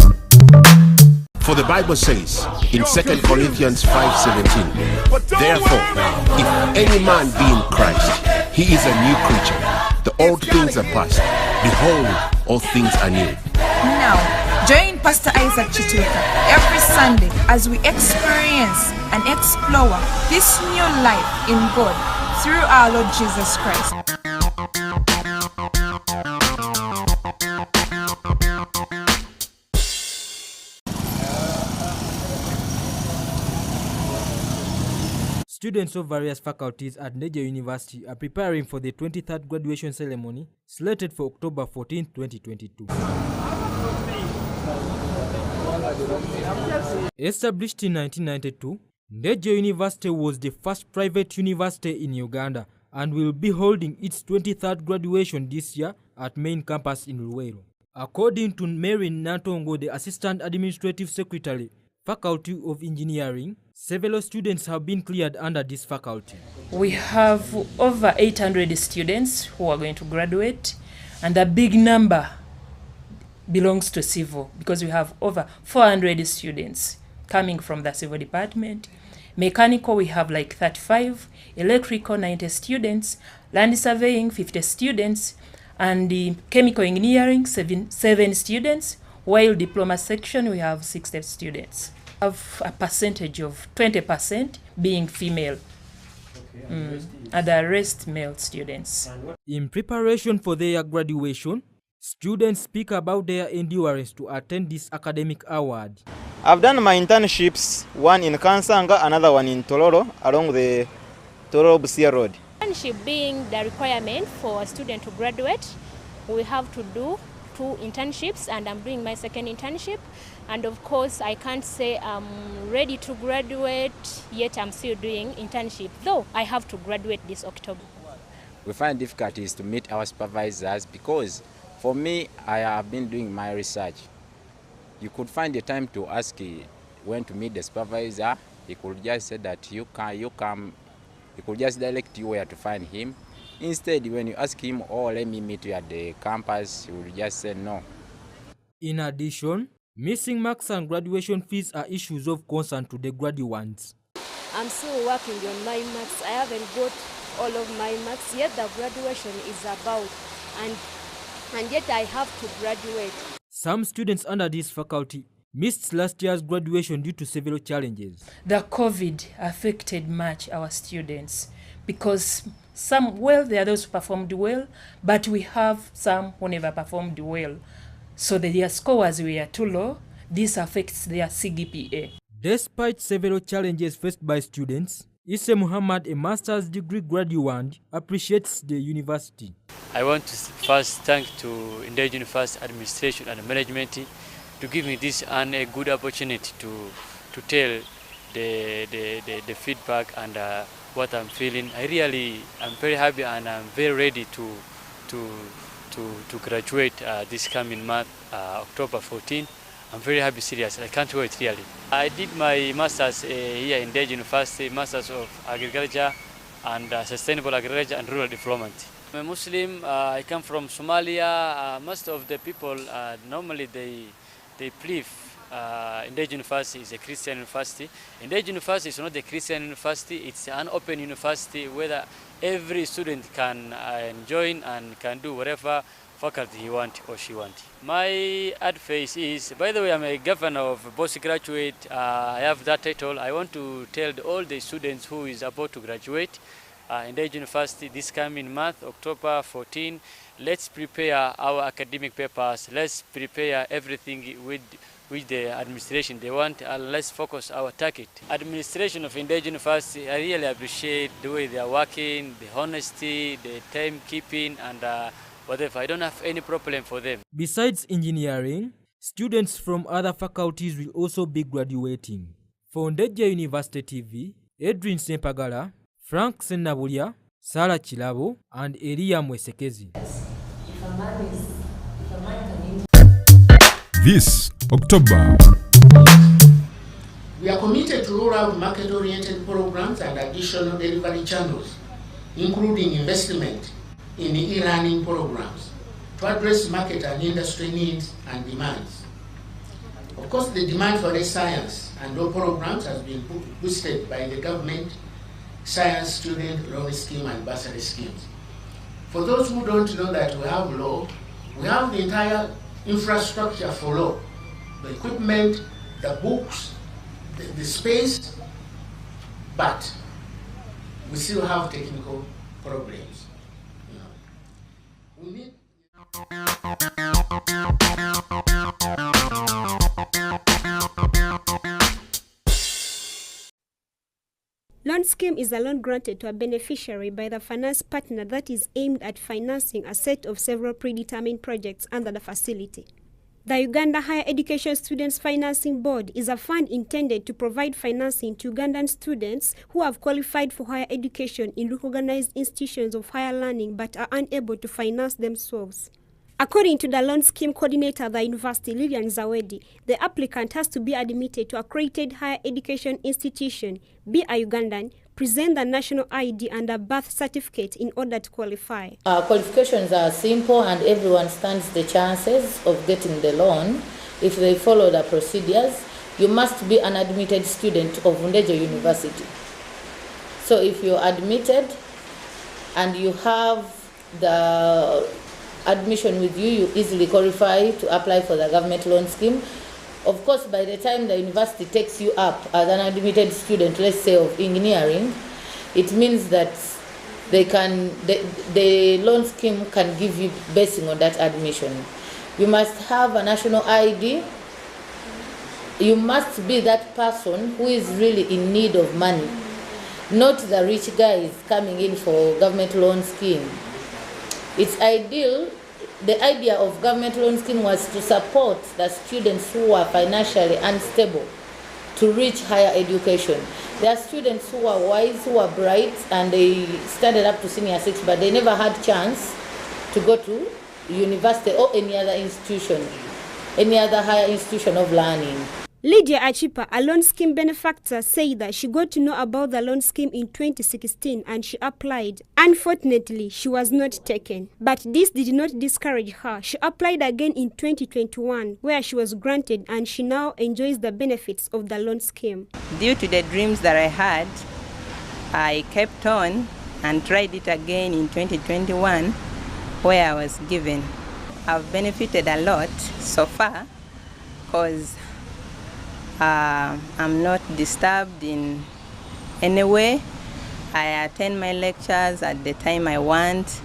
For the Bible says in 2 Corinthians 5:17, therefore, if any man be in Christ, he is a new creature. The old things are past. Behold, all things are new. Now, join Pastor Isaac Chituka every Sunday as we experience and explore this new life in God through our Lord Jesus Christ. Students of various faculties at Ndejje University are preparing for the 23rd graduation ceremony slated for October 14, 2022. Established in 1992, Ndejje University was the first private university in Uganda and will be holding its 23rd graduation this year at main campus in Luweero. According to Mary Natongo, the Assistant Administrative Secretary, Faculty of Engineering, several students have been cleared under this faculty. We have over 800 students who are going to graduate, and a big number belongs to civil because we have over 400 students coming from the civil department. Mechanical, we have like 35, electrical, 90 students, land surveying, 50 students, and the chemical engineering, seven students, while diploma section, we have 60 students. We have a percentage of 20% being female, and the rest male students. In preparation for their graduation, students speak about their endurance to attend this academic award. I've done my internships, one in Kansanga, another one in Tororo, along the Tororo-Busia Road. Internship being the requirement for a student to graduate, we have to do 2 internships, and I'm doing my second internship. And of course, I can't say I'm ready to graduate, yet I'm still doing internship, though I have to graduate this October. We find difficulties to meet our supervisors because for me, I have been doing my research. You could find the time to ask when to meet the supervisor. He could just say that you come. He could just direct you where to find him. Instead, when you ask him, oh, let me meet you at the campus, he will just say no. In addition, missing marks and graduation fees are issues of concern to the graduates. I'm still working on my marks. I haven't got all of my marks yet. The graduation is about, and yet I have to graduate. Some students under this faculty missed last year's graduation due to several challenges. The COVID affected much our students because some, well, there are those who performed well, but we have some who never performed well. So their scores were too low. This affects their CGPA. Despite several challenges faced by students, Issa Muhammad, a master's degree graduate, appreciates the university. I want to first thank to Ndejje University administration and management to give me this and a good opportunity to tell the feedback and what I'm feeling. I'm very happy and I'm very ready to graduate this coming month, October 14. I'm very happy, serious. I can't wait, really. I did my master's here in Ndejje University, Masters of Agriculture and Sustainable Agriculture and Rural Development. I'm a Muslim. I come from Somalia. Most of the people normally they believe Ndejje University is a Christian university. Ndejje University is not a Christian university. It's an open university where every student can join and can do whatever faculty he want or she want. My advice is, by the way, I'm a governor of postgraduate. I have that title. I want to tell all the students who is about to graduate Ndejje University this coming month, October 14. Let's prepare our academic papers. Let's prepare everything with the administration they want, and let's focus our target. Administration of Ndejje University, I really appreciate the way they are working, the honesty, the timekeeping, and whatever. I don't have any problem for them. Besides engineering, students from other faculties will also be graduating. For Ndejje University TV, Edwin Sempagala, Frank Senabulia, Sarah Chilabo, and Elia Mwesekezi. This October, we are committed to roll out market-oriented programs and additional delivery channels, including investment in e-learning programs to address market and industry needs and demands. Of course, the demand for science and law programs has been boosted by the government science student loan scheme and bursary schemes. For those who don't know that we have law, we have the entire infrastructure for law, the equipment, the books, the space, but we still have technical problems. We need Loan scheme is a loan granted to a beneficiary by the finance partner that is aimed at financing a set of several predetermined projects under the facility. The Uganda Higher Education Students Financing Board is a fund intended to provide financing to Ugandan students who have qualified for higher education in recognized institutions of higher learning but are unable to finance themselves. According to the loan scheme coordinator at the university, Lilian Zawedi, the applicant has to be admitted to accredited higher education institution, be a Ugandan, present the national ID and a birth certificate in order to qualify. Qualifications are simple and everyone stands the chances of getting the loan if they follow the procedures. You must be an admitted student of Ndejje University. So if you're admitted and you have the admission with you, you easily qualify to apply for the government loan scheme. Of course, by the time the university takes you up as an admitted student, let's say of engineering, it means that the loan scheme can give you basing on that admission. You must have a national ID. You must be that person who is really in need of money, not the rich guys coming in for government loan scheme. It's ideal. The idea of government loan scheme was to support the students who are financially unstable to reach higher education. There are students who are wise, who are bright, and they studied up to senior 6, but they never had chance to go to university or any other institution, any other higher institution of learning. Lydia Achipa, a loan scheme benefactor, said that she got to know about the loan scheme in 2016 and she applied. Unfortunately, she was not taken. But this did not discourage her. She applied again in 2021, where she was granted, and she now enjoys the benefits of the loan scheme. Due to the dreams that I had, I kept on and tried it again in 2021, where I was given. I've benefited a lot so far because I'm not disturbed in any way. I attend my lectures at the time I want.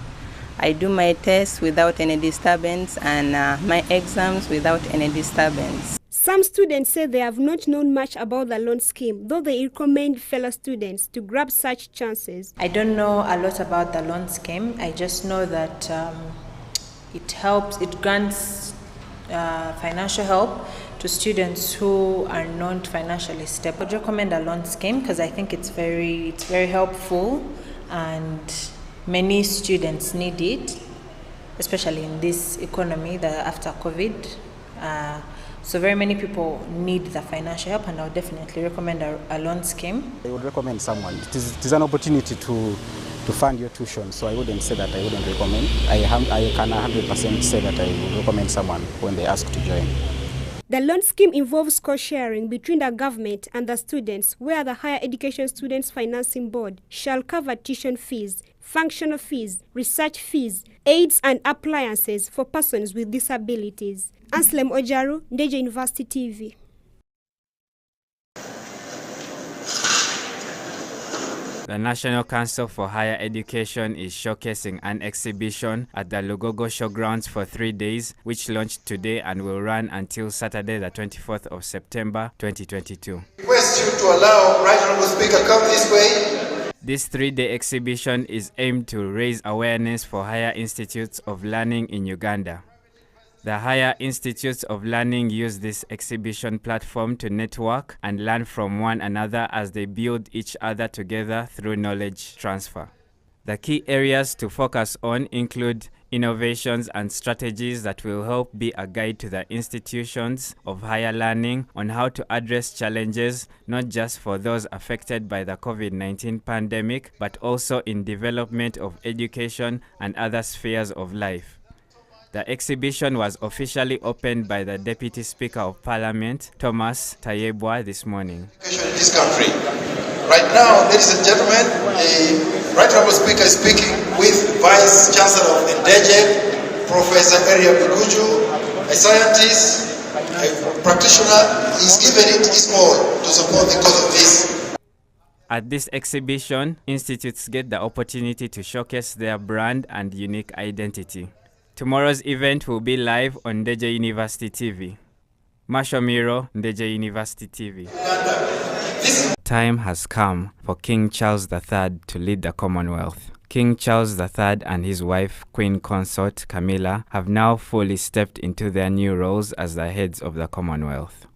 I do my tests without any disturbance and my exams without any disturbance. Some students say they have not known much about the loan scheme, though they recommend fellow students to grab such chances. I don't know a lot about the loan scheme. I just know that it grants financial help to students who are not financially stable. I would recommend a loan scheme because I think it's very helpful and many students need it, especially in this economy after COVID. So very many people need the financial help, and I would definitely recommend a loan scheme. I would recommend someone. It is an opportunity to fund your tuition, so I wouldn't say that I wouldn't recommend. I can 100% say that I would recommend someone when they ask to join. The loan scheme involves cost-sharing between the government and the students, where the Higher Education Students Financing Board shall cover tuition fees, functional fees, research fees, aids and appliances for persons with disabilities. Anselm Ojaru, Ndejje University TV. The National Council for Higher Education is showcasing an exhibition at the Lugogo Showgrounds for 3 days, which launched today and will run until Saturday, the 24th of September 2022. Request you to allow Right Honorable Speaker come this way. This 3-day exhibition is aimed to raise awareness for higher institutes of learning in Uganda. The higher institutes of learning use this exhibition platform to network and learn from one another as they build each other together through knowledge transfer. The key areas to focus on include innovations and strategies that will help be a guide to the institutions of higher learning on how to address challenges not just for those affected by the COVID-19 pandemic, but also in development of education and other spheres of life. The exhibition was officially opened by the Deputy Speaker of Parliament, Thomas Tayebwa, this morning. In this country. Right now, ladies and gentlemen, the Right Honorable Speaker is speaking with Vice Chancellor of Ndejje, Professor Eria Buguju, a scientist, a practitioner. He's given it his all to support the cause of this. At this exhibition, institutes get the opportunity to showcase their brand and unique identity. Tomorrow's event will be live on Ndejje University TV. Mashomiro, Ndejje University TV. Time has come for King Charles III to lead the Commonwealth. King Charles III and his wife, Queen Consort Camilla, have now fully stepped into their new roles as the heads of the Commonwealth.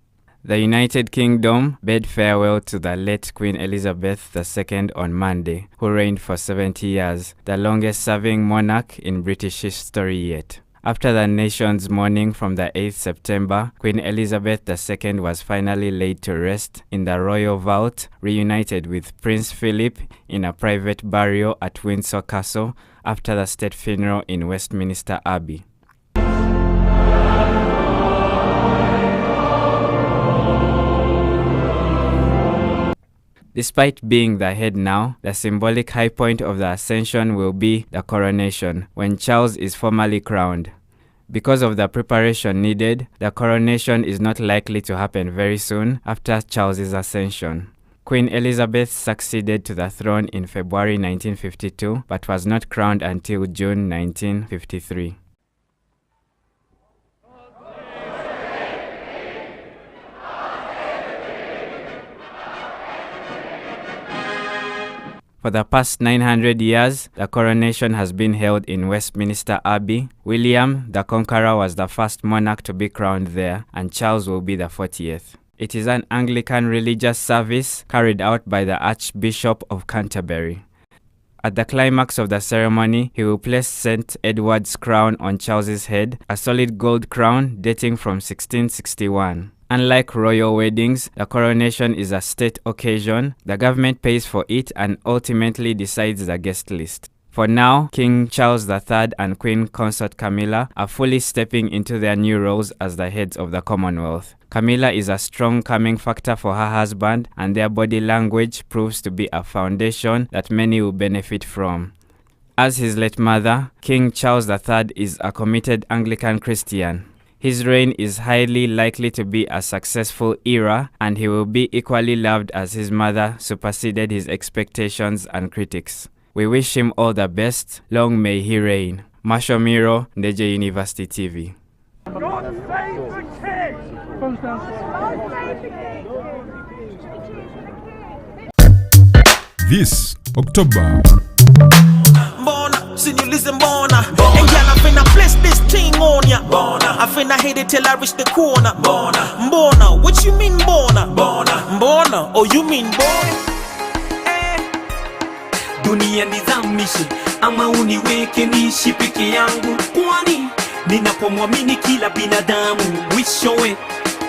The United Kingdom bade farewell to the late Queen Elizabeth II on Monday, who reigned for 70 years, the longest-serving monarch in British history yet. After the nation's mourning from the 8th September, Queen Elizabeth II was finally laid to rest in the royal vault, reunited with Prince Philip in a private burial at Windsor Castle after the state funeral in Westminster Abbey. Despite being the head now, the symbolic high point of the ascension will be the coronation, when Charles is formally crowned. Because of the preparation needed, the coronation is not likely to happen very soon after Charles's ascension. Queen Elizabeth succeeded to the throne in February 1952, but was not crowned until June 1953. For the past 900 years, the coronation has been held in Westminster Abbey. William the Conqueror was the first monarch to be crowned there, and Charles will be the 40th. It is an Anglican religious service carried out by the Archbishop of Canterbury. At the climax of the ceremony, he will place St. Edward's crown on Charles's head, a solid gold crown dating from 1661. Unlike royal weddings, the coronation is a state occasion. The government pays for it and ultimately decides the guest list. For now, King Charles III and Queen Consort Camilla are fully stepping into their new roles as the heads of the Commonwealth. Camilla is a strong calming factor for her husband, and their body language proves to be a foundation that many will benefit from. As his late mother, King Charles III is a committed Anglican Christian. His reign is highly likely to be a successful era, and he will be equally loved as his mother superseded his expectations and critics. We wish him all the best. Long may he reign. Mashomiro, Ndejje University TV. This October. See you listen, Bona. And girl, I finna bless this thing on ya. Bona. I finna hit it till I reach the corner. Bona. Bona. What you mean, Bona? Bona. Bona. Oh, you mean Bona? Dunia nizamishe ama uniweke niishi peke yangu, kwani ninapomwamini kila binadamu mwishowe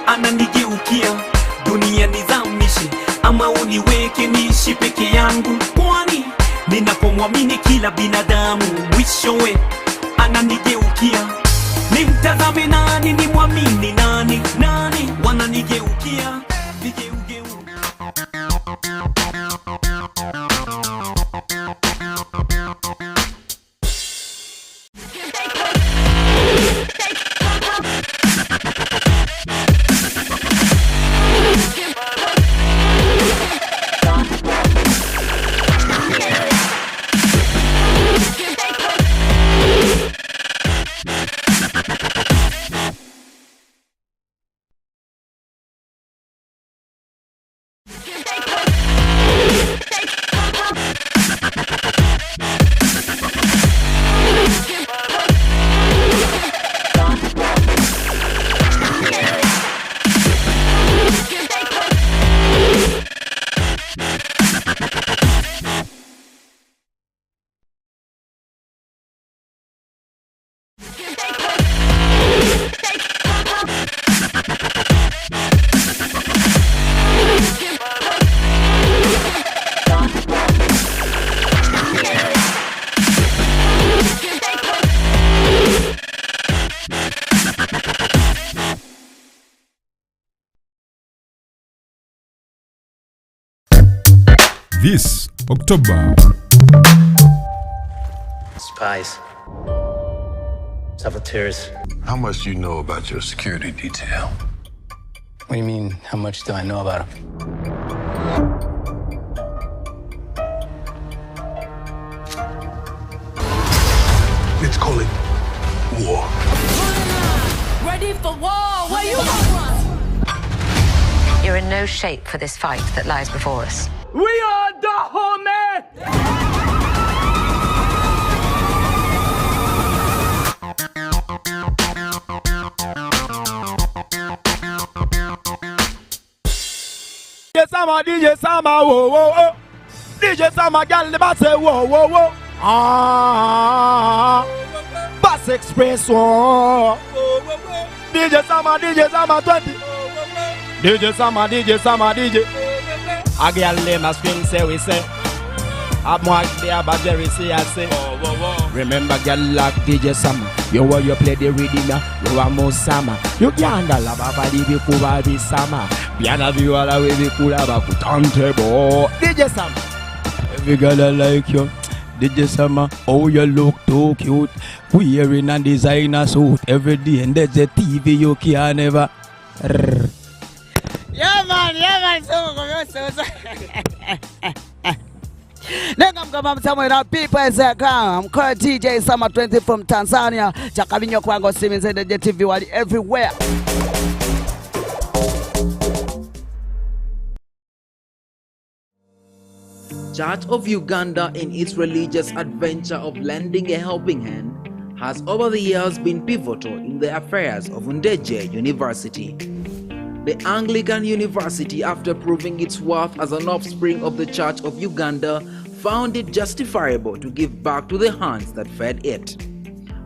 ananigeukia. Dunia nizamishe ama uniweke niishi peke yangu, kwani ninapomwamini kila binadamu mwishowe ananigeukia. Nimtazame nani, nimwamini nani, nani wananigeukia vigeugeu. this October. Spies. Saboteurs. How much do you know about your security detail? What do you mean, how much do I know about them? Let's call it war. Ready for war! Where you You're in no shape for this fight that lies before us. We are the DJ Sama, whoa, whoa, whoa. DJ Sama, gal, the bass, whoa, whoa, whoa. Bass Express, whoa. DJ Sama 20. DJ Sama, DJ. A gal, them a swing, say we say. A mark there, but Jerry say I say. Remember, gal, like DJ Sama. You want you play the rhythm, you are more Sama. You can't love a baby, kuba be Sama. Piano view all the way we could have a good turntable. DJ Sam, every girl I like you. DJ Sam, oh you look too cute. Wearing a designer suit every day, and there's a TV you can never. Yeah man, so. Then I'm coming somewhere that people say, I'm called DJ Sama 20 from Tanzania. Chakavinyo Kwango Simmons and the TV world everywhere. Church of Uganda, in its religious adventure of lending a helping hand, has over the years been pivotal in the affairs of Ndejje University. The Anglican University, after proving its worth as an offspring of the Church of Uganda, found it justifiable to give back to the hands that fed it.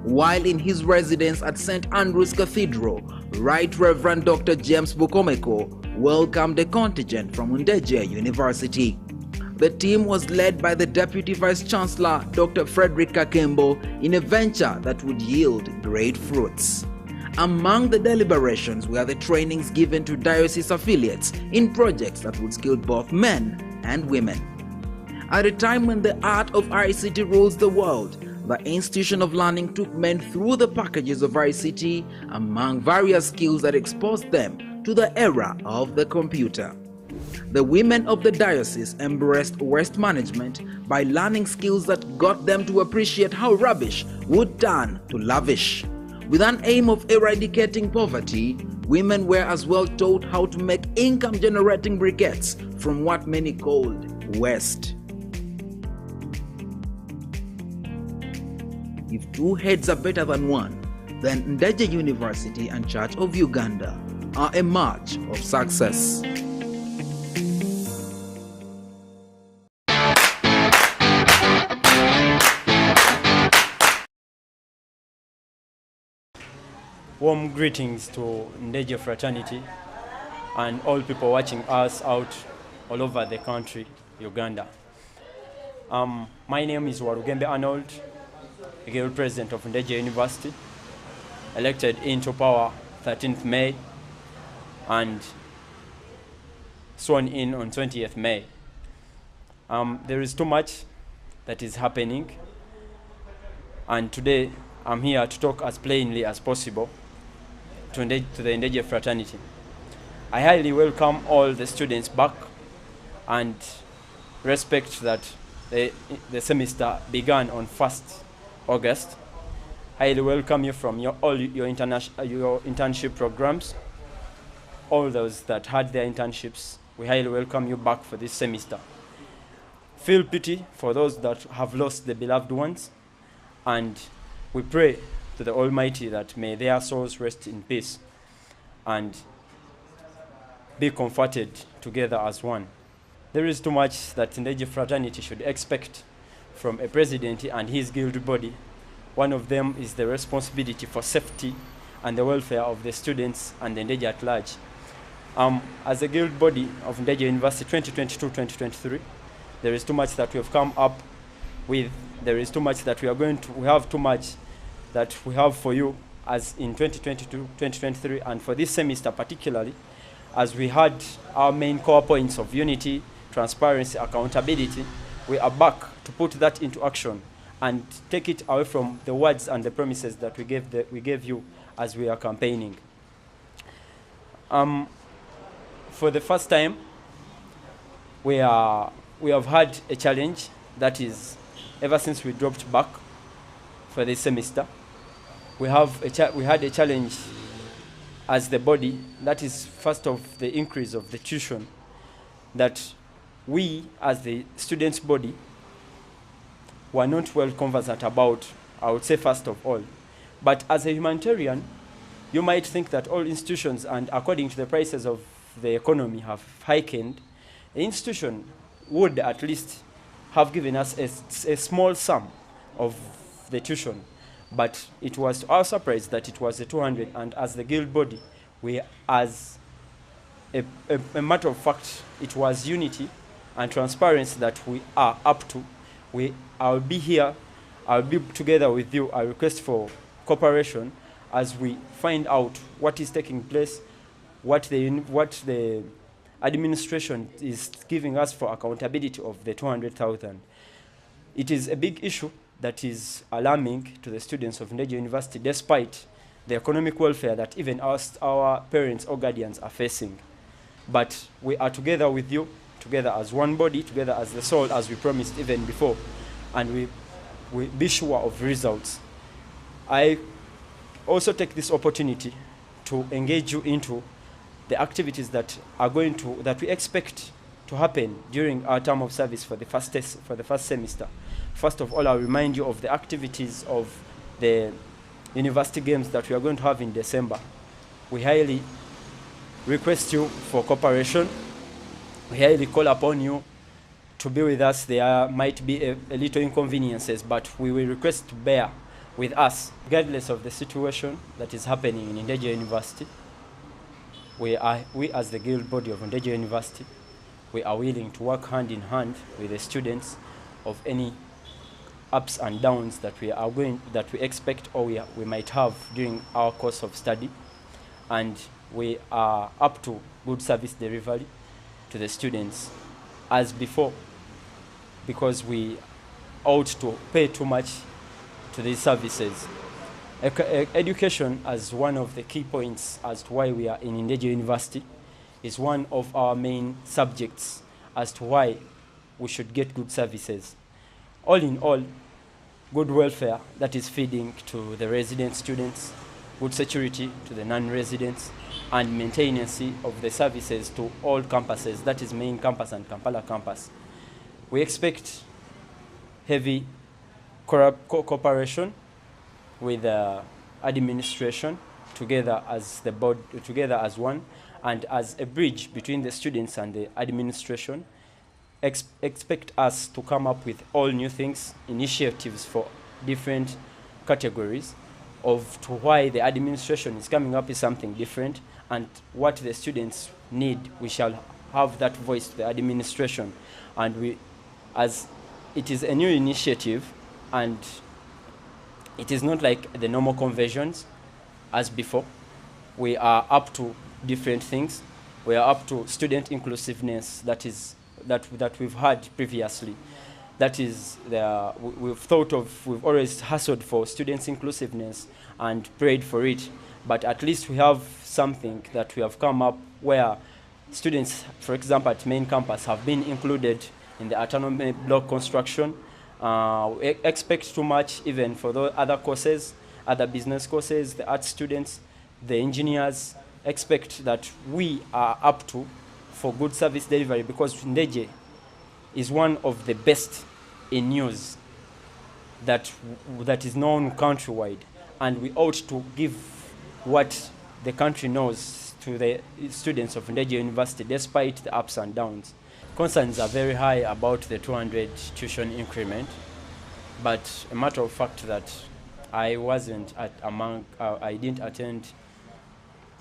While in his residence at St. Andrew's Cathedral, Right Reverend Dr. James Bukomeko welcomed a contingent from Ndejje University. The team was led by the Deputy Vice Chancellor, Dr. Frederick Kakembo, in a venture that would yield great fruits. Among the deliberations were the trainings given to diocese affiliates in projects that would skill both men and women. At a time when the art of ICT rules the world, the institution of learning took men through the packages of ICT among various skills that exposed them to the era of the computer. The women of the diocese embraced waste management by learning skills that got them to appreciate how rubbish would turn to lavish. With an aim of eradicating poverty, women were as well taught how to make income-generating briquettes from what many called waste. If two heads are better than one, then Ndejje University and Church of Uganda are a march of success. Warm greetings to Ndejje fraternity and all people watching us out all over the country, Uganda. My name is Warugembe Arnold, a girl president of Ndejje University, elected into power 13th May and sworn in on 20th May. There is too much that is happening, and today I'm here to talk as plainly as possible to the Ndejje fraternity. I highly welcome all the students back and respect that the semester began on 1st August. Highly welcome you from all your internship programs. All those that had their internships, we highly welcome you back for this semester. Feel pity for those that have lost their beloved ones, and we pray to the Almighty that may their souls rest in peace and be comforted together as one. There is too much that Ndejje fraternity should expect from a president and his guild body. One of them is the responsibility for safety and the welfare of the students and the Ndejje at large. As a guild body of Ndejje University 2022-2023, there is too much that we have come up with. There is too much that we have too much that we have for you as in 2022-2023, and for this semester particularly, as we had our main core points of unity, transparency, accountability, we are back to put that into action and take it away from the words and the promises that we gave you as we are campaigning. For the first time, we have had a challenge, that is, ever since we dropped back for this semester, we had a challenge as the body, that is first of the increase of the tuition, that we as the students' body were not well conversant about, I would say first of all. But as a humanitarian, you might think that all institutions, and according to the prices of the economy, have heightened. The institution would at least have given us a small sum of the tuition, but it was to our surprise that it was a 200, and as the guild body, we, as a matter of fact, it was unity and transparency that we are up to. I'll be here, I'll be together with you. I request for cooperation as we find out what is taking place, what the administration is giving us for accountability of the 200,000. It is a big issue that is alarming to the students of Ndejje University, despite the economic welfare that even our parents or guardians are facing. But we are together with you, together as one body, together as the soul, as we promised even before, and we be sure of results. I also take this opportunity to engage you into the activities that we expect to happen during our term of service for the first semester. First of all, I'll remind you of the activities of the university games that we are going to have in December. We highly request you for cooperation. We highly call upon you to be with us. There might be a little inconveniences, but we will request to bear with us, regardless of the situation that is happening in Ndejje University. We as the guild body of Ndejje University, we are willing to work hand in hand with the students of any ups and downs that we expect or we might have during our course of study, and we are up to good service delivery to the students as before, because we ought to pay too much to these services. Education, as one of the key points as to why we are in Ndejje University, is one of our main subjects as to why we should get good services. All in all, good welfare that is feeding to the resident students, good security to the non-residents, and maintenance of the services to all campuses, that is main campus and Kampala campus. We expect heavy cooperation with the administration, together as the board, together as one, and as a bridge between the students and the administration. Expect us to come up with all new things, initiatives for different categories of to why the administration is coming up with something different, and what the students need. We shall have that voice to the administration, and as it is a new initiative, and it is not like the normal conversions as before. We are up to different things. We are up to student inclusiveness that we've had previously. That is, we've always hustled for students inclusiveness and prayed for it, but at least we have something that we have come up where students, for example, at main campus have been included in the autonomy block construction. We expect too much even for the other courses, other business courses, the art students, the engineers. Expect that we are up to for good service delivery, because Ndejje is one of the best in news that is known countrywide, and we ought to give what the country knows to the students of Ndejje University, despite the ups and downs. Concerns are very high about the 200 tuition increment, but a matter of fact that I didn't attend,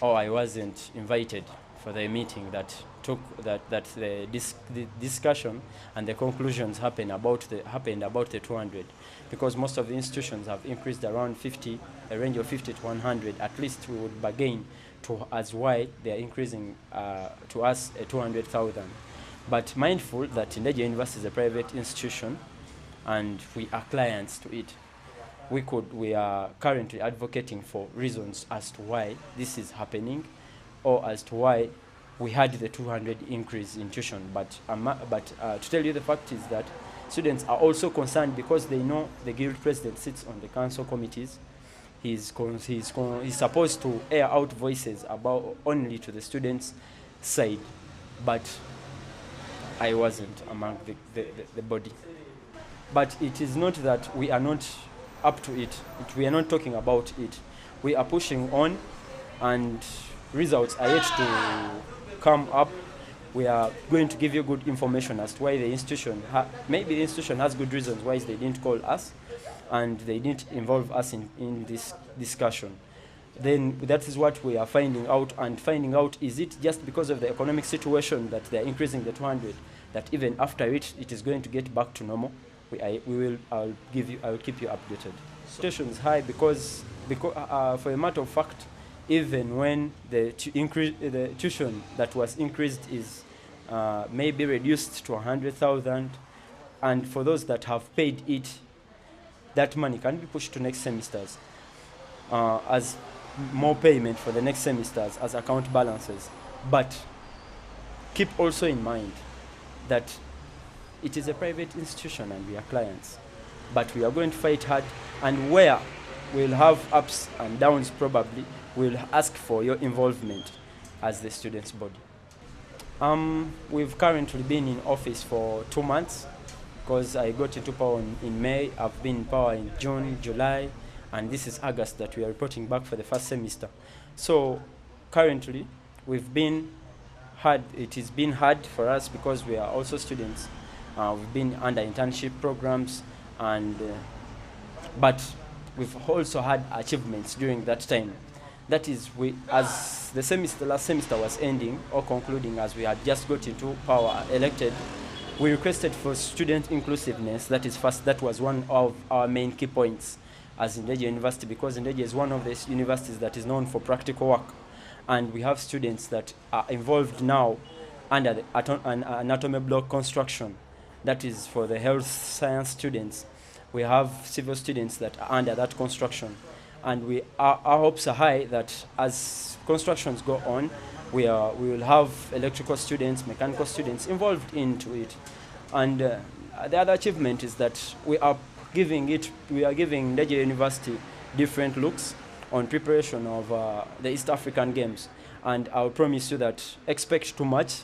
or I wasn't invited for the meeting that the discussion and the conclusions happened about the 200, because most of the institutions have increased around 50, a range of 50 to 100. At least we would bargain to as why they are increasing to us a 200,000. but mindful that Ndejje University is a private institution and we are clients to it. We are currently advocating for reasons as to why this is happening, or as to why we had the 200 increase in tuition. But to tell you the fact is that students are also concerned because they know the guild president sits on the council committees. He's supposed to air out voices about only to the students' side, but I wasn't among the body. But it is not that we are not up to it. We are not talking about it. We are pushing on, and results are yet to come up. We are going to give you good information as to why the institution, maybe the institution has good reasons why they didn't call us and they didn't involve us in this discussion. Then that is what we are finding out, and finding out, is it just because of the economic situation that they are increasing the 200, that even after it is going to get back to normal? I'll keep you updated. Situation is high because for a matter of fact, even when the tuition that was increased is maybe reduced to 100,000, and for those that have paid it, that money can be pushed to next semesters as more payment for the next semesters as account balances. But keep also in mind that it is a private institution and we are clients. But we are going to fight hard, and where we'll have ups and downs probably, we'll ask for your involvement as the students' body. We've currently been in office for 2 months, because I got into power in May. I've been in power in June, July, and this is August that we are reporting back for the first semester. So currently it has been hard for us because we are also students. We've been under internship programs, but we've also had achievements during that time. That is, as the last semester was ending or concluding, as we had just got into power, elected, we requested for student inclusiveness. That was one of our main key points as Ndejje University, because Ndejje is one of the universities that is known for practical work, and we have students that are involved now under the anatomy block construction. That is for the health science students. We have civil students that are under that construction. And our hopes are high that as constructions go on, we will have electrical students, mechanical students involved into it. And the other achievement is that we are giving Ndejje University different looks on preparation of the East African Games. And I'll promise you that expect too much.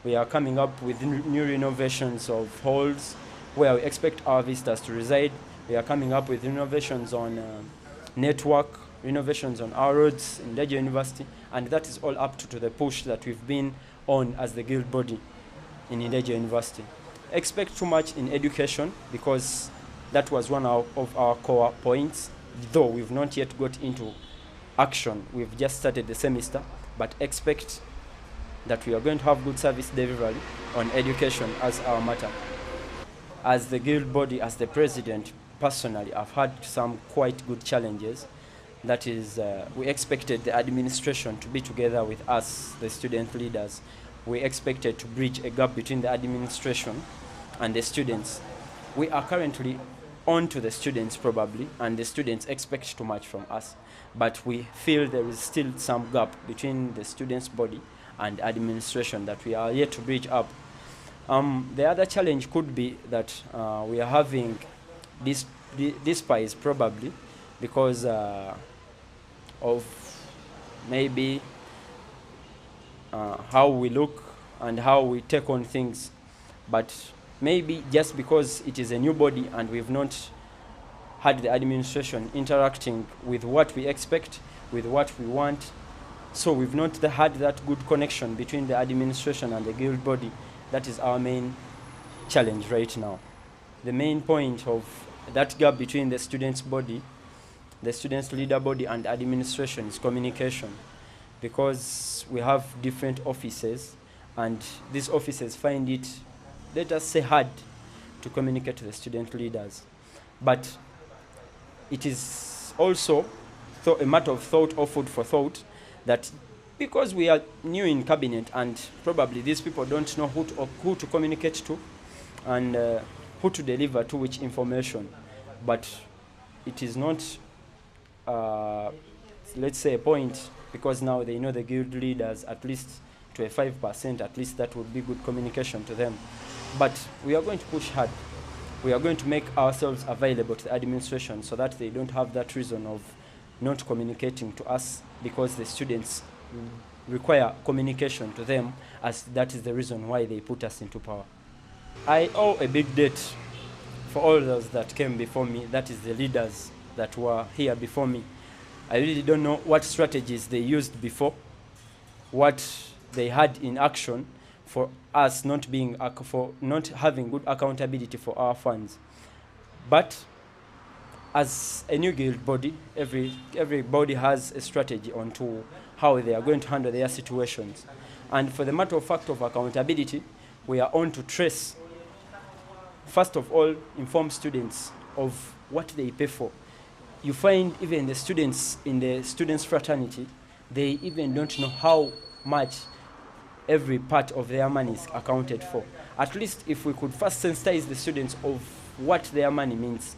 We are coming up with new renovations of halls where we expect our visitors to reside. We are coming up with renovations on network, renovations on our roads in Ndejje University, and that is all up to the push that we've been on as the guild body in Ndejje University. Expect too much in education, because that was one of our core points, though we've not yet got into action. We've just started the semester, but expect that we are going to have good service delivery on education as our matter. As the guild body, as the president, personally, I've had some quite good challenges. That is, we expected the administration to be together with us, the student leaders. We expected to bridge a gap between the administration and the students. We are currently on to the students probably, and the students expect too much from us. But we feel there is still some gap between the students' body and administration that we are yet to bridge up. The other challenge could be that we are having this prize probably because of maybe how we look and how we take on things, but maybe just because it is a new body and we've not had the administration interacting with what we expect, with what we want, so we've not had that good connection between the administration and the guild body. That is our main challenge right now. The main point of that gap between the students' body, the students' leader body and administration is communication, because we have different offices and these offices find it, let us say, hard to communicate to the student leaders. But it is also a matter of thought or food for thought that because we are new in cabinet and probably these people don't know who to communicate to and who to deliver to which information. But it is not, let's say, a point, because now they know the guild leaders at least to a 5%, at least that would be good communication to them. But we are going to push hard. We are going to make ourselves available to the administration so that they don't have that reason of not communicating to us, because the students require communication to them, as that is the reason why they put us into power. I owe a big debt for all those that came before me, that is the leaders that were here before me. I really don't know what strategies they used before, what they had in action for us not having good accountability for our funds. But as a new guild body, every body has a strategy on to how they are going to handle their situations. And for the matter of fact of accountability, we are on to trace, first of all, inform students of what they pay for. You find even the students in the students' fraternity, they even don't know how much every part of their money is accounted for. At least if we could first sensitize the students of what their money means,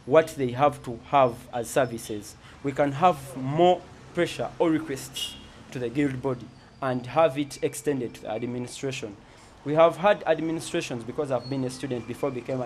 what they have to have as services, we can have more pressure or requests to the guild body and have it extended to the administration. We have had administrations, because I've been a student before I became